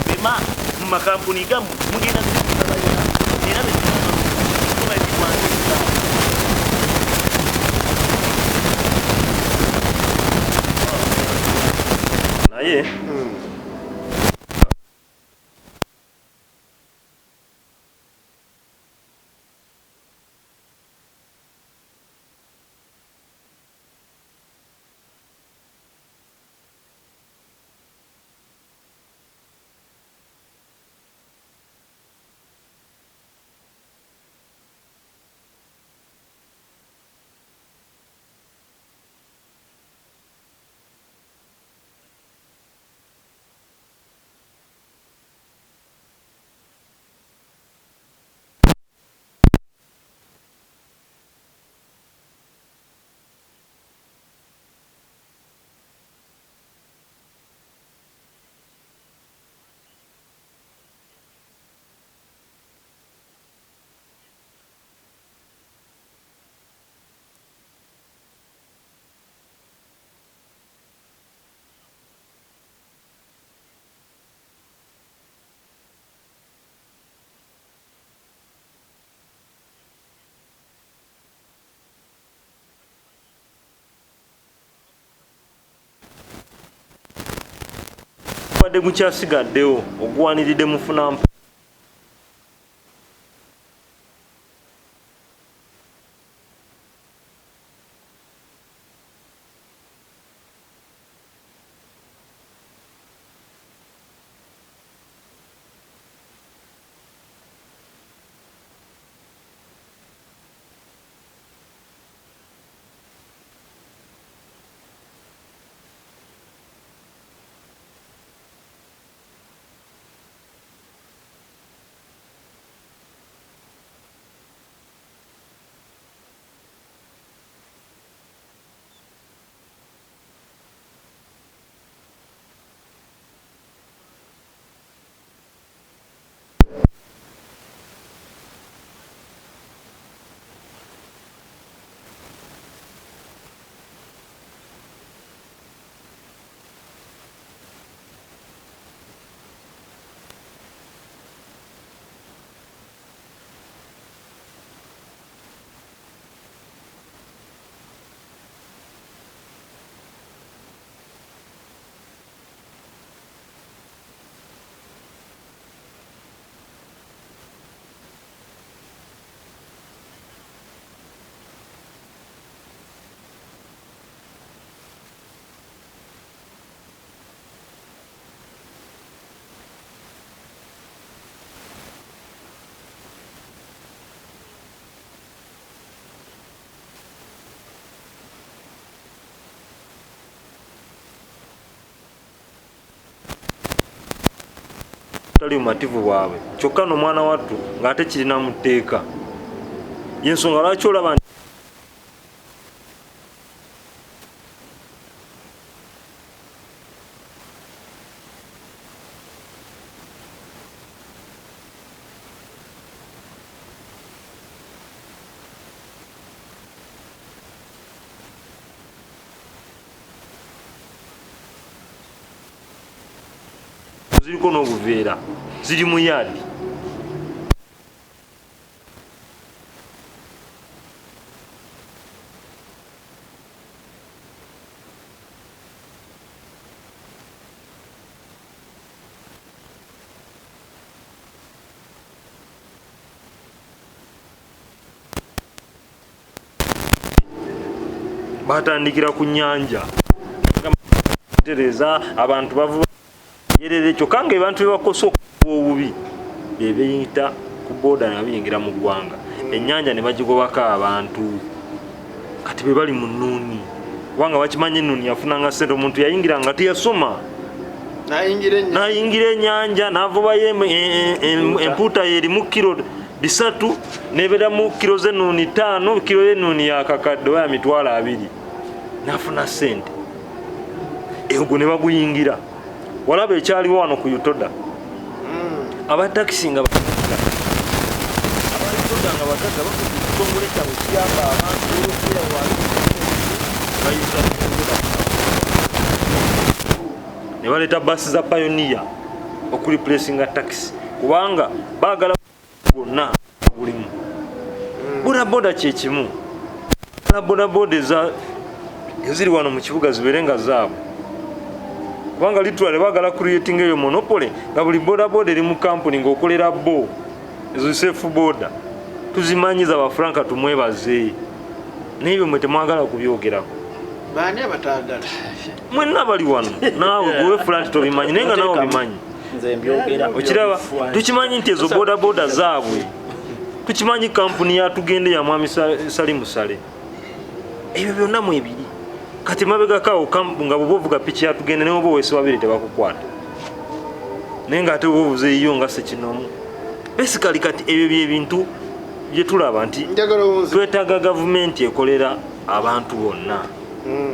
Speaker 3: bema mu makampuni gamu mugenda era beoba ebikwandiisa
Speaker 4: naye wadde gukyasigaddewo oguwaniridde mufuna tali mumativu bwabwe kyokka n'omwana wattu ng'ate kirina mu tteeka yensonga lwaki olaba nti ziriko n'obuveera ziri mu yaadi batandikira ku nnyanja tereza abantu bavuba yerere kyokka nga abantu bebakosa okuba obubi bebeyita ku booda nga biyingira mu ggwanga ennyanja ne bagigobako abantu kati be bali mu nnuuni kubanga bakimanyi ennuuni yafunanga ssente omuntu yayingira nga teyasoma nayingira ennyanja navubayo empuuta yerimu kiro 3 nebeeramu kiro z'ennuuni 5 kiro y'ennuuni yakakadde oba ya mitwalo 2 nafuna ssente egwo ne baguyingira walaba ekyaliwo wano ku yutoda abatakisi nga abayutoda nga bagaga bakuza ekitongole kyabwe kiyamba abantu olwokera bayisa ne baleeta basi za pioneer okureplacinga taxi kubanga baagala gonna gulimu bodaboda kyekimu bodaboda eziri wano mu kibuga zibeere nga zaabwe kubanga literally bagala creating eyo monopoly nga buli bodaboda eri mu kampuni ng'okolera bo ezo safe boda tuzimanyiza bafranka tumwebaze n'ebyo mwe temwagala kubyogerako
Speaker 2: baani abatagala
Speaker 4: mwenna bali wano naawe gwe frank tobimanyi naye nga naawe obimanyi okiraba tukimanyi nti ezo bodaboda zaabwe tukimanyi kampuni yatugende ya mwami Salimusale ebyo byonna mwebiri kati mabegakaawo nga bwoba ovuga piki yatugende naye oba owesi babiri tebakukwata naye nga ate oba obuzeeyo nga sekinomu basically kati ebyo byebintu byetulaba nti twetaaga gavumenti ekolera abantu bonna.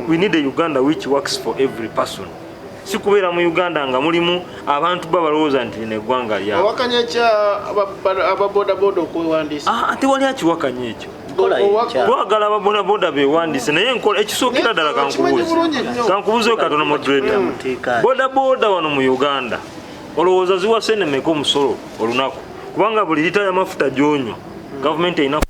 Speaker 4: We need a Uganda which works for every person. Si kubeera mu Uganda nga mulimu abantu babalowooza nti lino eggwanga lyabwe.
Speaker 2: Awakanya ekya ababodaboda okwewandiisa?
Speaker 4: Ate wali akiwakanya ekyo. Twagala ababodaboda beewandiise naye enkola ekisookera ddala kankubuuzeyo katono moderator. Bodaboda wano mu Uganda olowooza ziwa sente mmeka omusolo olunaku? Kubanga buli lita y'amafuta gy'onywa gavumenti erina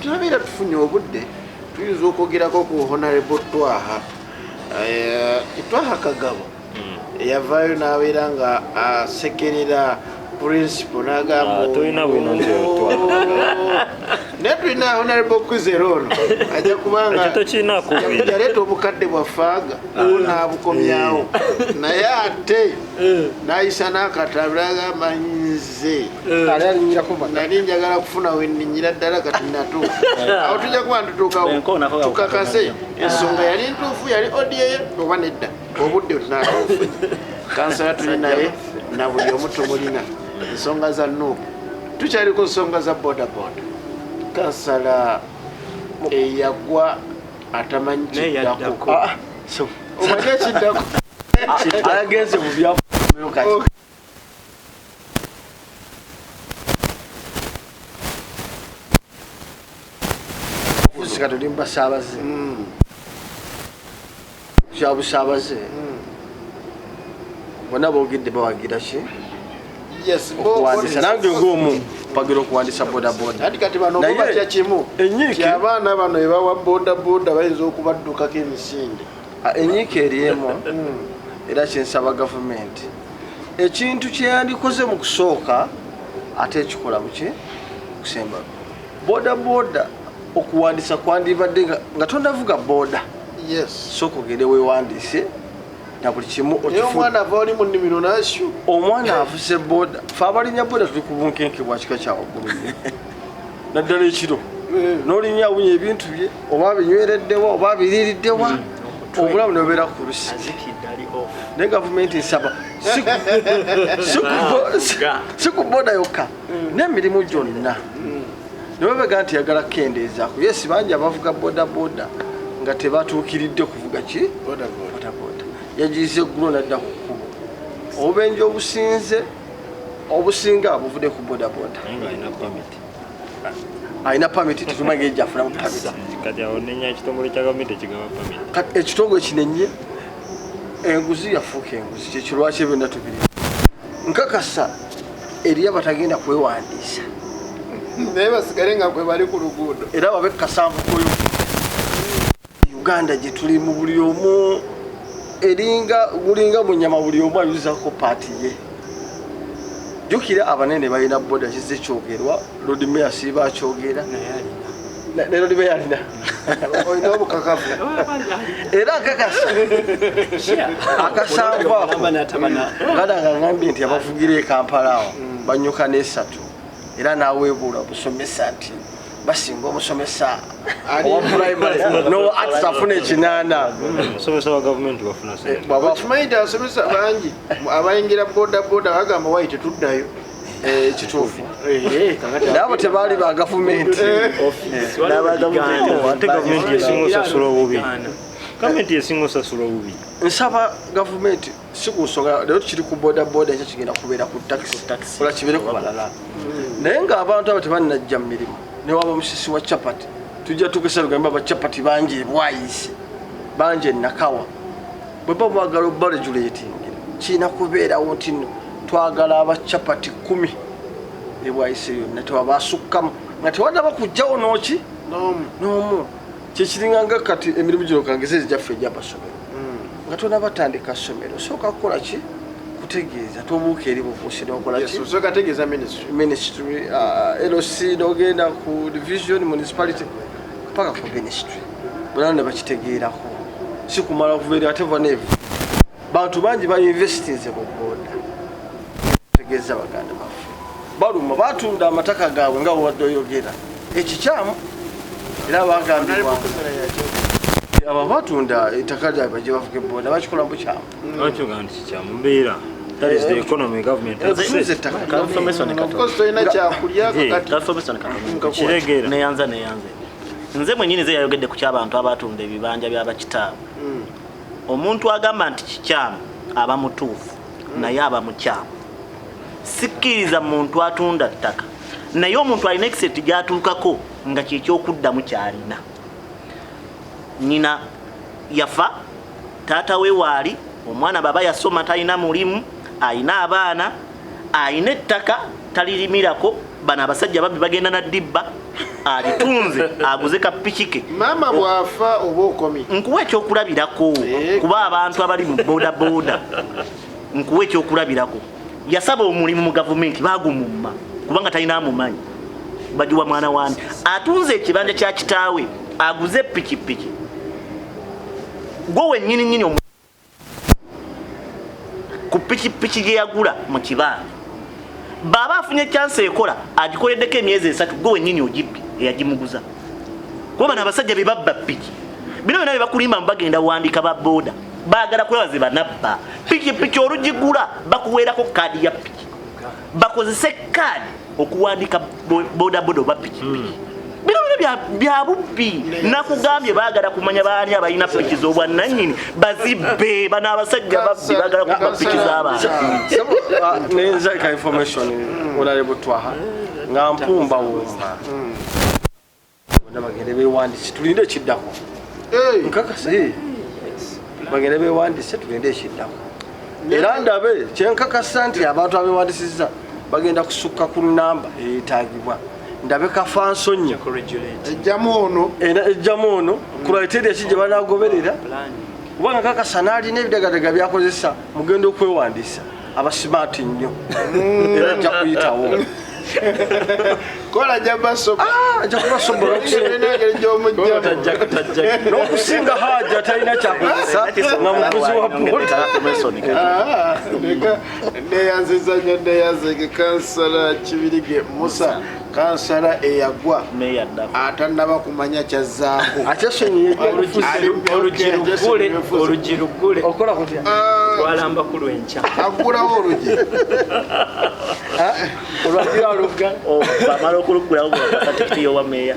Speaker 2: Tulabeera tufunye obudde tuyinza okwogerako ku Honorable Twaha Twaha Kagabo eyavaayo n'abeera nga asekerera principal n'agamba
Speaker 4: tolina bwino nti
Speaker 2: naye tulina Honorable Kwizera ono ajja kubanga yaleeta obukadde bwafaaga n'abukomyawo naye ate n'ayisa n'akatabo n'agamba nze nali njagala kufuna we nninyira ddala kati natuuka awo tujja kuba ntutuukawo tukakase ensonga yali ntuufu yali odiyeye oba nedda obudde olinatuufu kansala tuli naye na buli omu tumulina ensonga za nuupu tukyali ku nsonga za bodaboda kansala eyagwa atamanyi kiddako omanye ekiddako
Speaker 1: ayagenze mu byafumiro kati kuzika tuli mbasaabaze kyabusaabaze bonna boogedde bawagira ki okuwandisa nange ng'omu mpagira okuwandisa bodaboda
Speaker 2: ati kati bano obatya kimu abaana bano ebawa bodaboda bayinza okubaddukako emisinde
Speaker 1: enyiika eriemu era kyensaba gavumenti ekintu kyeyandikoze mu kusooka ate ekikola muki kusemba bodaboda okuwandisa kwandibadde nga tondavuga boda sooka ogende weewandiise na buli kimu
Speaker 2: omwana ava oli mu nnimiro nasyo
Speaker 1: omwana avuse boda fe abalinya boda tuli ku bunkenke bwa kika kyawaggulu naddala ekiro n'olinya awunya ebintu bye oba abinywereddewa oba abiriiriddewa obulamu nobeera ku lusi naye gavumenti nsaba si ku boda yokka n'emirimu gyonna nebabega nti yagala kukendeezaako yesi bangi abavuga bodaboda nga tebatuukiridde kuvuga ki bodaboda yagize eggulo nadda ku kkubo obubenje obusinga buvudde ku bodaboda alina pamiti tetumanyi ejjafuna mu pamiti ekitongole kinenye enguzi yafuuka enguzi kyekirwaki byonna tubiri nkakasa eriyo abatagenda kwewandiisa
Speaker 2: naye basigale nga kwe bali ku luguudo
Speaker 1: era babekasanvu koyo Uganda gye tuli mu buli omu gulinga mu nyama buli omu ayuzako paati ye jjukira abanene balina boda kize kyogerwa lodi meya siiba akyogera ne lodi meya alina
Speaker 2: olina obukakafu
Speaker 1: era akakasa akasanvu ako gada ngambye nti abavugira e Kampala awo banyuka n'esatu era naweebuula obusomesa nti basinga omusomesa owa primary no arts afuna ekinaana
Speaker 4: omusomesa wa gavumenti bafuna
Speaker 2: okimanyi nti abasomesa bangi abayingira bodaboda bagamba wayi tetuddayo
Speaker 1: ekituufu naabo tebaali ba gavumenti
Speaker 4: ate gavumenti esinga osasula obubi gavumenti esinga osasula obubi
Speaker 1: nsaba gavumenti si ku nsonga leero tukiri ku bodaboda ekyo kigenda kubeera ku takisi ola kibeere ku balala naye ng'abantu abo tebalinajja mu mirimu newaba musisi wa capati tujja tukesa lugamba bacapati bangi ebwayise bangi enakawa bweba mwagala obalejulatingira kiina kubeerawo nti nno twagala abacapati 10 ebwayise yonna tewabasukkamu nga tewadaba kujjawo nooki n'omu kyekiringa nga kati emirimu gino kangeze gyaffe egyabasomero nga tona batandika somero sooka kukola ki kutegeeza tobuuka eri bubuusi
Speaker 2: nokolakategeeza
Speaker 1: ministry LOC nogenda ku division municipality paka ku ministry bonna ne bakitegeerako si kumala kubeera ate vanevu bantu bangi bainvestinze mu boda tegeeza baganda baffe baluma batunda amataka gaabwe nga wadde oyogera ekikyamu era bagambibwa aba batunda ettaka lyabwe gye bavuga eboda bakikola mbukyamu
Speaker 4: bakyoga nti kikyamu mbeera that is the economy government
Speaker 3: kiregeera neyanza nze mwenyini ze yayogedde ku ky'abantu abatunda ebibanja by'abakitaabu omuntu agamba nti kikyamu aba mutuufu naye aba mukyamu sikkiriza muntu atunda ttaka naye omuntu alina ekiseti gyatuukako nga kyekyokuddamu kyalina nyina yafa taata we waali omwana baba yasoma talina mulimu ayina abaana ayina ettaka talirimirako bano abasajja babbi bagenda na dibba alitunze aguze kapikike
Speaker 2: mama bwafa oba okomi
Speaker 3: nkuwa ekyokulabirako kuba abantu abali mu bodaboda nkuwa ekyokulabirako yasaba omulimu mu gavumenti bagumumma kubanga talina amumanyi bagiwa mwana wani atunze ekibanja kya kitaawe aguze pikipiki gwe wennyini ku pikipiki gye yagula mu kibanja baba afunye chance ekola agikoleddeko emyezi 3 gwe wennyini ogibbye eyagimuguza kuba bano abasajja be babba piki bino byonna bakulimba bagenda wandika ba boda baagala kulaba ze banabba pikipiki olugigula bakuweerako kaadi ya piki bakozese kaadi okuwandika boda oba pikipiki bino bya bubbi nakugambye baagala kumanya baani abalina piki z'obwannannyini bazibbe bano abasajja babbi baagala kuba piki z'abantu
Speaker 1: nenza ka information olale butwaha nga mpumba wumba bagende bewandise tulinde ekiddako nkakase bagende bewandise tulinde ekiddako era ndabe kyenkakasa nti abantu abewandisiza bagenda kusukka ku namba eyetaagibwa ndabe kafansonyo ejjamu ono kulaitedi eki gye banagoberera kubanga kakasa naalina ebidagadaga byakozesa mugenda okwewandisa abasimaati nnyo era ajja kuyitawo
Speaker 2: kola jabasoba
Speaker 1: jakubasobola n'okusinga haja talina kyakozesa nga mukuzi wa
Speaker 2: neyanziza nnyo neyanzege kansala kibirige musa kansala eyagwa atannaba kumanya kyazzaako
Speaker 5: olugi luggule
Speaker 1: okola kutya
Speaker 5: twalamba ku lwenkya
Speaker 2: agulawo olugi
Speaker 3: bamala okulugulawo katikiti yowa meeya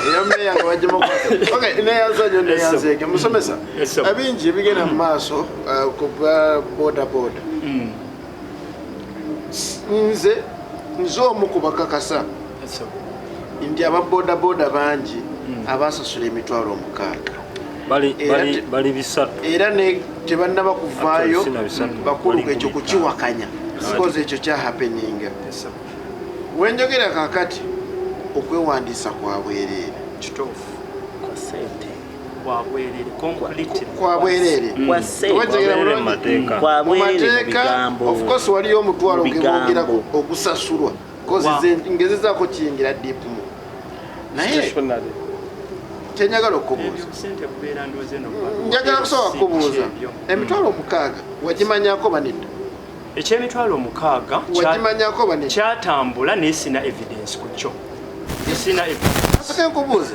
Speaker 2: eyameeya nga bajjamuka neyanza nnyo neyanzege musomesa abingi ebigenda mu maaso kuba bodaboda nze omu ku bakakasa nti ababodaboda bangi abasasula emitwalo 6
Speaker 4: bali bisatu
Speaker 2: era tebannaba kuvaayo bakulu ekyo kukiwakanya koze ekyo kyahapeninga wenjogera kakati okwewandiisa kwa bwereere
Speaker 5: kituufu kwa
Speaker 2: bwereere mu mateeka of course waliyo omutwalo ogebogerako okusasulwa kozi ngezezaako kiyingira diipumu naye kyenjagala okubuuza njagala kusaba kubuuza emitwalo 6 wagimanyako banidda
Speaker 5: ekyemitwalo 6
Speaker 2: wagimanyako banidda
Speaker 5: kyatambula nesina evidence ku kyo esina
Speaker 2: kubuuza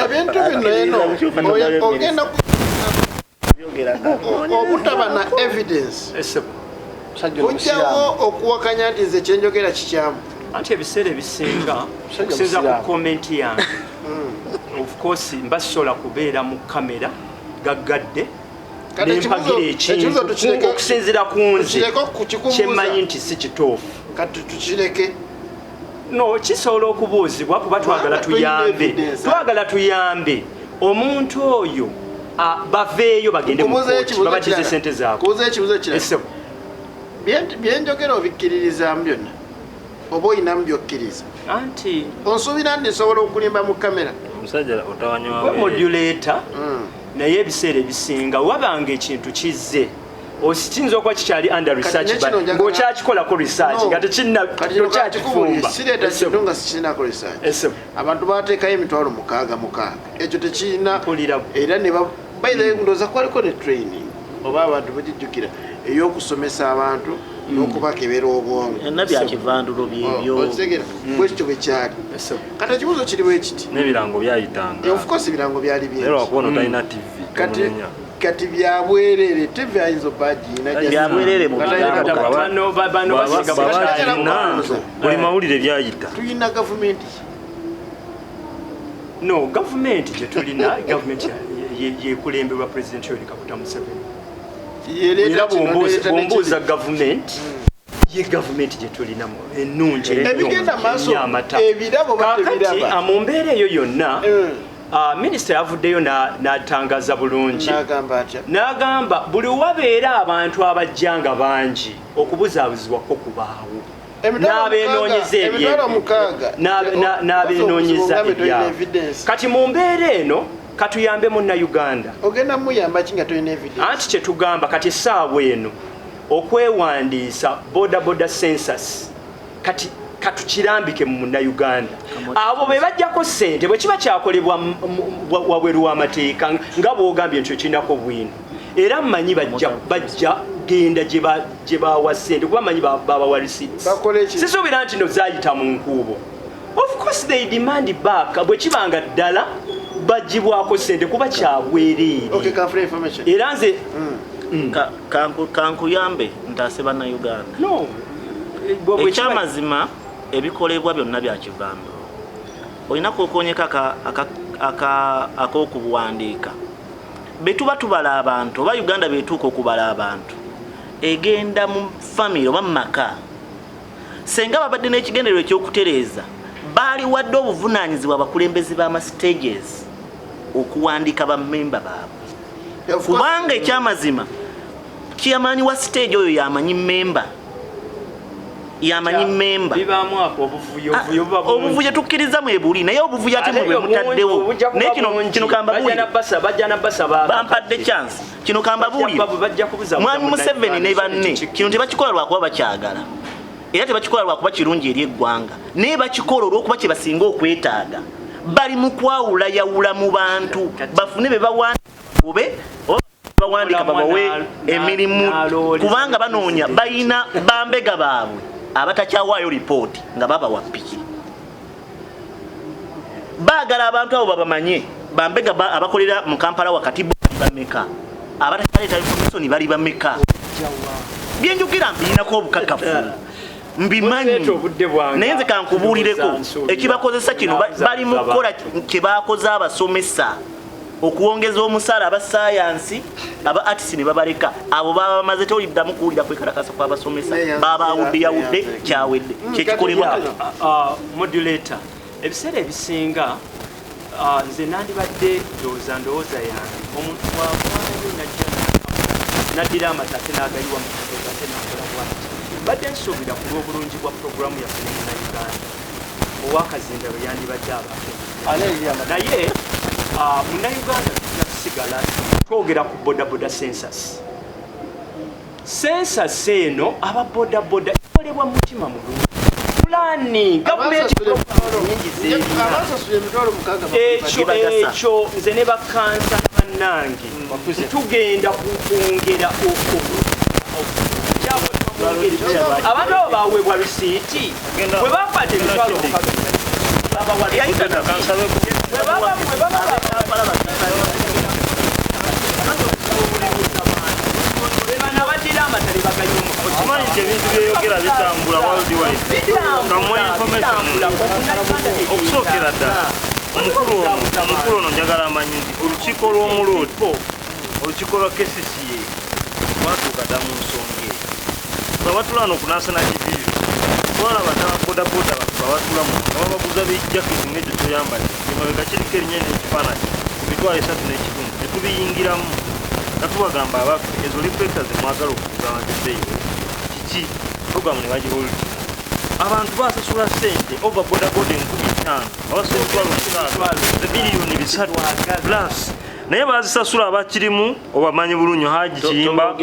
Speaker 2: ebintu bino eno ogenda obutaba na evidence ojjawo okuwakanya nti nze kyenjogera kikyamu
Speaker 5: anti ebiseera ebisinga okusinza ku komenti yange of course mbasobola kubeera mu kamera gaggadde nempagira ekintu okusinzira ku nze kyemmanyi nti si kituufu
Speaker 2: kati tukireke
Speaker 5: no kisobola okubuuzibwa kuba twagala tuyambe omuntu oyo baveeyo bagende babakize sente zaabwe
Speaker 2: byenjogera obikkiririzamu byonna oba oyinamu byokkiriza
Speaker 5: anti
Speaker 2: onsuubira nti nsobola okulimba mu kamera
Speaker 4: omusajja otawanywa
Speaker 5: modulator naye ebiseera ebisinga wabanga ekintu kizze osikiyinza okuba kikyali under research ng'okyakikolako research nga tekinnakifumba
Speaker 2: sireeta kintu nga sikirinako research abantu bateekayo emitwalo 6 ekyo tekirina era ndoza kwaliko ne training oba abantu bagijjukira ey'okusomesa abantu n'okubakebera obwongo
Speaker 3: byonna byakivandulo byebyo
Speaker 2: bwekityo bwe kyali kati ekibuuzo kiri bwe kiti
Speaker 4: n'ebirango byayitanga
Speaker 2: of course ebirango byali bingi
Speaker 4: era wakuba talina tv
Speaker 2: kati byabwerere tebyayinza
Speaker 3: byabwerere mu
Speaker 4: buli mawulire byayita
Speaker 2: tulina gavumenti
Speaker 5: no gavumenti gye tulina gavumenti yekulemberwa president Yoweri Kaguta Museveni era bwombuuza gavumenti ye gavumenti gye tulina ennungi
Speaker 2: ebigenda maaso ebirabo
Speaker 5: kakati mu mbeera eyo yonna minisita yavuddeyo n'atangaza bulungi n'agamba buli wabeera abantu abajjanga bangi okubuzaabuzibwako kubaawo n'abeenoonyeza ebyabwe kati mu mbeera eno katuyambe munnayuganda
Speaker 2: ogenda muyamba ki nga tolina evidence
Speaker 5: anti kyetugamba kati essaawa eno okwewandiisa bodaboda census kati katukirambike mu munnayuganda abo be bajjako ssente bwe kiba kyakolebwa wabweru w'amateeka nga bwogambye nti kirinako bwino era mmanyi bajja genda gye bawa ssente kuba manyi babawa receipts sisuubira nti no zaayita mu nkuubo of course they demand back bwe kibanga ddala bagibwako sente kuba kyabwerere.
Speaker 2: Okay, kafuna information.
Speaker 5: Era nze
Speaker 3: kankuyambe ntaase bannayuganda.
Speaker 5: no
Speaker 3: ekyamazima ebikolebwa byonna byakivambe olinaku okonyeka ak'okubuwandiika betuba tubala abantu oba uganda betuuka okubala abantu egenda mu famire oba mu maka senga babadde n'ekigendererwa ekyokutereeza baali wadde obuvunaanyizibwa abakulembeze b'amastages okuwandiika bammemba baabwe kubanga ekyamazima kiyamaani wa stage oyo yamanyi memba
Speaker 5: bibaamu ako
Speaker 3: obuvuyo tukkiriza mwebuli naye obuvuyo ate mwe mutaddewo naye kino bampadde chance kino kambabuli mwami Museveni ne banne kino tebakikola lwakuba bakyagala era tebakikola lwakuba kirungi eri eggwanga naye bakikola olw'okuba kye basinga okwetaaga bali mu kwawula yawula mu bantu bafune be bawandika babawe emirimu kubanga banoonya bayina bambega baabwe abatakyawaayo ripooti nga babawa ppiki baagala abantu abo babamanye bambega abakolera mu Kampala wakati bameka abatakyaleeta information bali bameka byenjukira mbiyinako obukakafu mbimanyi naye nze kankubuulireko ekibakozesa kino bali mu kukola kye baakoze abasomesa okuwongeza omusaala abasayansi aba artist ne babaleka abo baba bamaze toliddamu kuwulira kwekalakasa kw'abasomesa baba awuddeyawudde kyawedde kyekikolebwa
Speaker 5: modulator ebiseera ebisinga nze nandibadde ndowooza yange omuntu wavaayo najja naddira amatake n'agayiwa mu katoga ate nakola bwati badde nsuubira ku lw'obulungi bwa puroguramu yaffe ne munnayuganda owakazinda bwe yandibadde abako naye munnayuganda tujja kusigala twogera ku bodaboda census eno aba bodaboda ekolebwa mutima mulungi pulani gavumenti nyingi ekyo nze ne bakansa bannange tugenda kwongera abantu abo baweebwa bisiiti bwe bakwata emitwalo
Speaker 4: okimanyi ebintu byeyogera bitambula worldwide kamuwa information okusookera ddala omukulu ono njagala amanyi nti olukiiko lw'omuluuti olukiiko lwa KCCA twatuuka dda mu nsonga eyo abatulano ku national tv twalaba n'ababodaboda abatula mu ababaguza b'ejaketi ng'ekyo kyoyambadde emabega kiriko erinnya n'ekifaananyi ku mitwalo 3 n'ekitundu ne tubiyingiramu nga tubagamba abaffe ezo reflecta zemwagala okuguza abanteddeyo kiki programu ne bagiholti abantu basasula ssente ova bodaboda 5,000 abasemitwalo biliyoni 3 plus naye bazisasula abakirimu obamanyi bulunyo Haji Kiyimba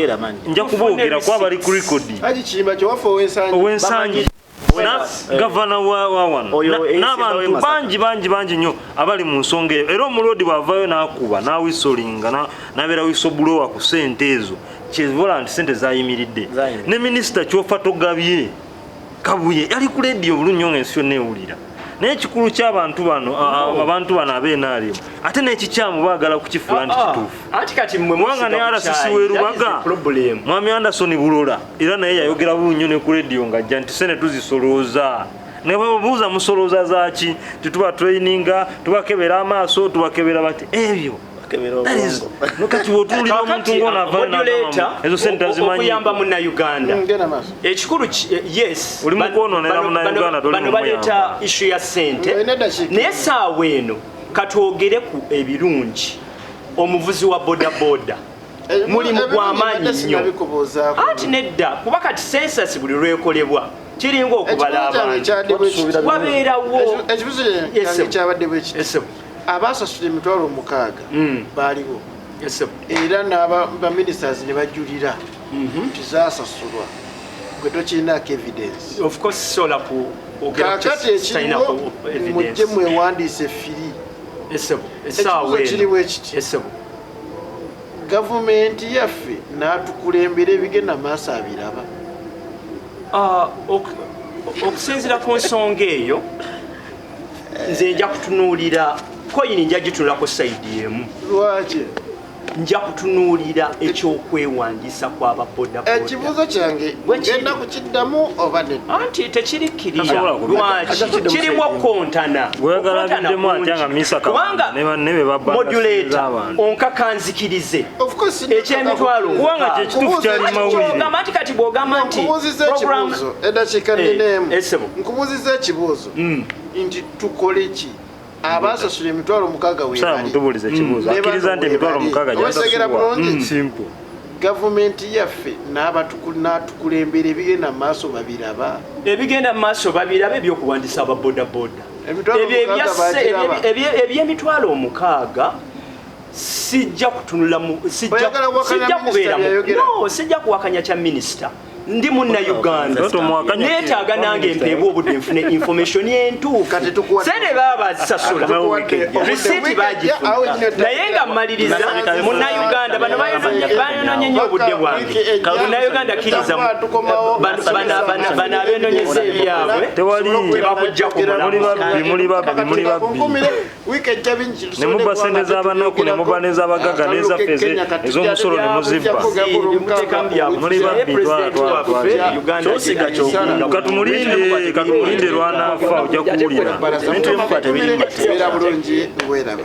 Speaker 4: nja kuboogera kwa bali ku rekodi
Speaker 2: Haji Kiyimba kyowaffe
Speaker 4: ow'ensangi gavana wa wano n'abantu bangi nnyo abali mu nsonga eyo era omulodi bw'avaayo n'akuba n'awisolinga n'abeera wisobulowa ku ssente ezo kyevola nti ssente zayimiridde ne minisita kyofa togabye Kabuye yali ku lediyo bulunyo ng'ensi yonna ewulira naye ekikulu ky'abantu bano abantu bano ab'enaalimu ate n'ekikyamu baagala kukifuula nti kituufu kubanga ne RCC w'Erubaga mwami Anderson Bulola era naye yayogera bulunyo ne ku lediyo ng'ajja nti ssente tuzisolooza ne babuuza musolooza zaaki tituba traininga tubakebera amaaso tubakebera bati ebyo kati bw'otunuulira omuntu ng'onaavaezo sente azimanyi
Speaker 5: okuyamba munnayuganda ekikulu yes
Speaker 4: oli mukwonoonera munnayuganda
Speaker 5: bano baleeta issu ya ssente naye saawa eno katwogere ku ebirungi omuvuzi wa bodaboda mulimu gw'amaanyi nnyo anti nedda kuba kati census buli lwekolebwa kiringa okubala abantu wabeerawo
Speaker 2: ekibuzo kyabadde bwekiti abasasula emitwalo 6 baaliwo era n'abaministers ne bajulira nti zasasulwa gwe tokirinako evidence kakati ekiriwo mujje mwewandiise firi ekibuzo kiriwo ekiti gavumenti yaffe n'atukulembera ebigenda maaso abiraba
Speaker 5: okusinziira ku nsonga eyo nze nja kutunuulira koyini nja gitunulako sayidi emu.
Speaker 2: Lwaki?
Speaker 5: Nja kutunuulira ekyokwewandiisa kw'ababodaboda.
Speaker 2: Ekibuuzo kyange ngenda kukiddamu oba nedda?
Speaker 5: Anti tekirikkirira. Lwaki? Kirimu okkontana. Kubanga modulator onkakanzikirize ekyemitwalo
Speaker 4: kubanga kyekituufu kyali mawulire.
Speaker 5: Anti kati bw'ogamba nti
Speaker 2: nkubuuziza ekibuuzo eddakiika nneemu nkubuuziza ekibuuzo nti tukole ki abasasula emitwalo 6
Speaker 4: mutubulize ekibuuzo akkiriza nti emitwalo 6 simple
Speaker 2: gavumenti yaffe n'atukulembera ebigenda mu maaso babiraba
Speaker 5: ebyokuwandiisa ababodaboda ebyemitwalo 6 sijja kuwakanya kya minisita ndi munnayuganda neetaaga nange mpeebwa obudde nfune information entuufu sente baba basasula risiiti bagifuna naye nga mmaliriza munnayuganda bano bayonoonye nnyo obudde bwange munnayuganda kkiriza bano abeenoonyeza ebyabwe tebakujja
Speaker 4: muli babbi ne mubba sente z'abanaku ne mubba n'ez'abagaga n'ezaffe ez'omusolo ne muzibba muli babbi katumulinde lwanaafa ojja kuwulira
Speaker 2: bulungi weraba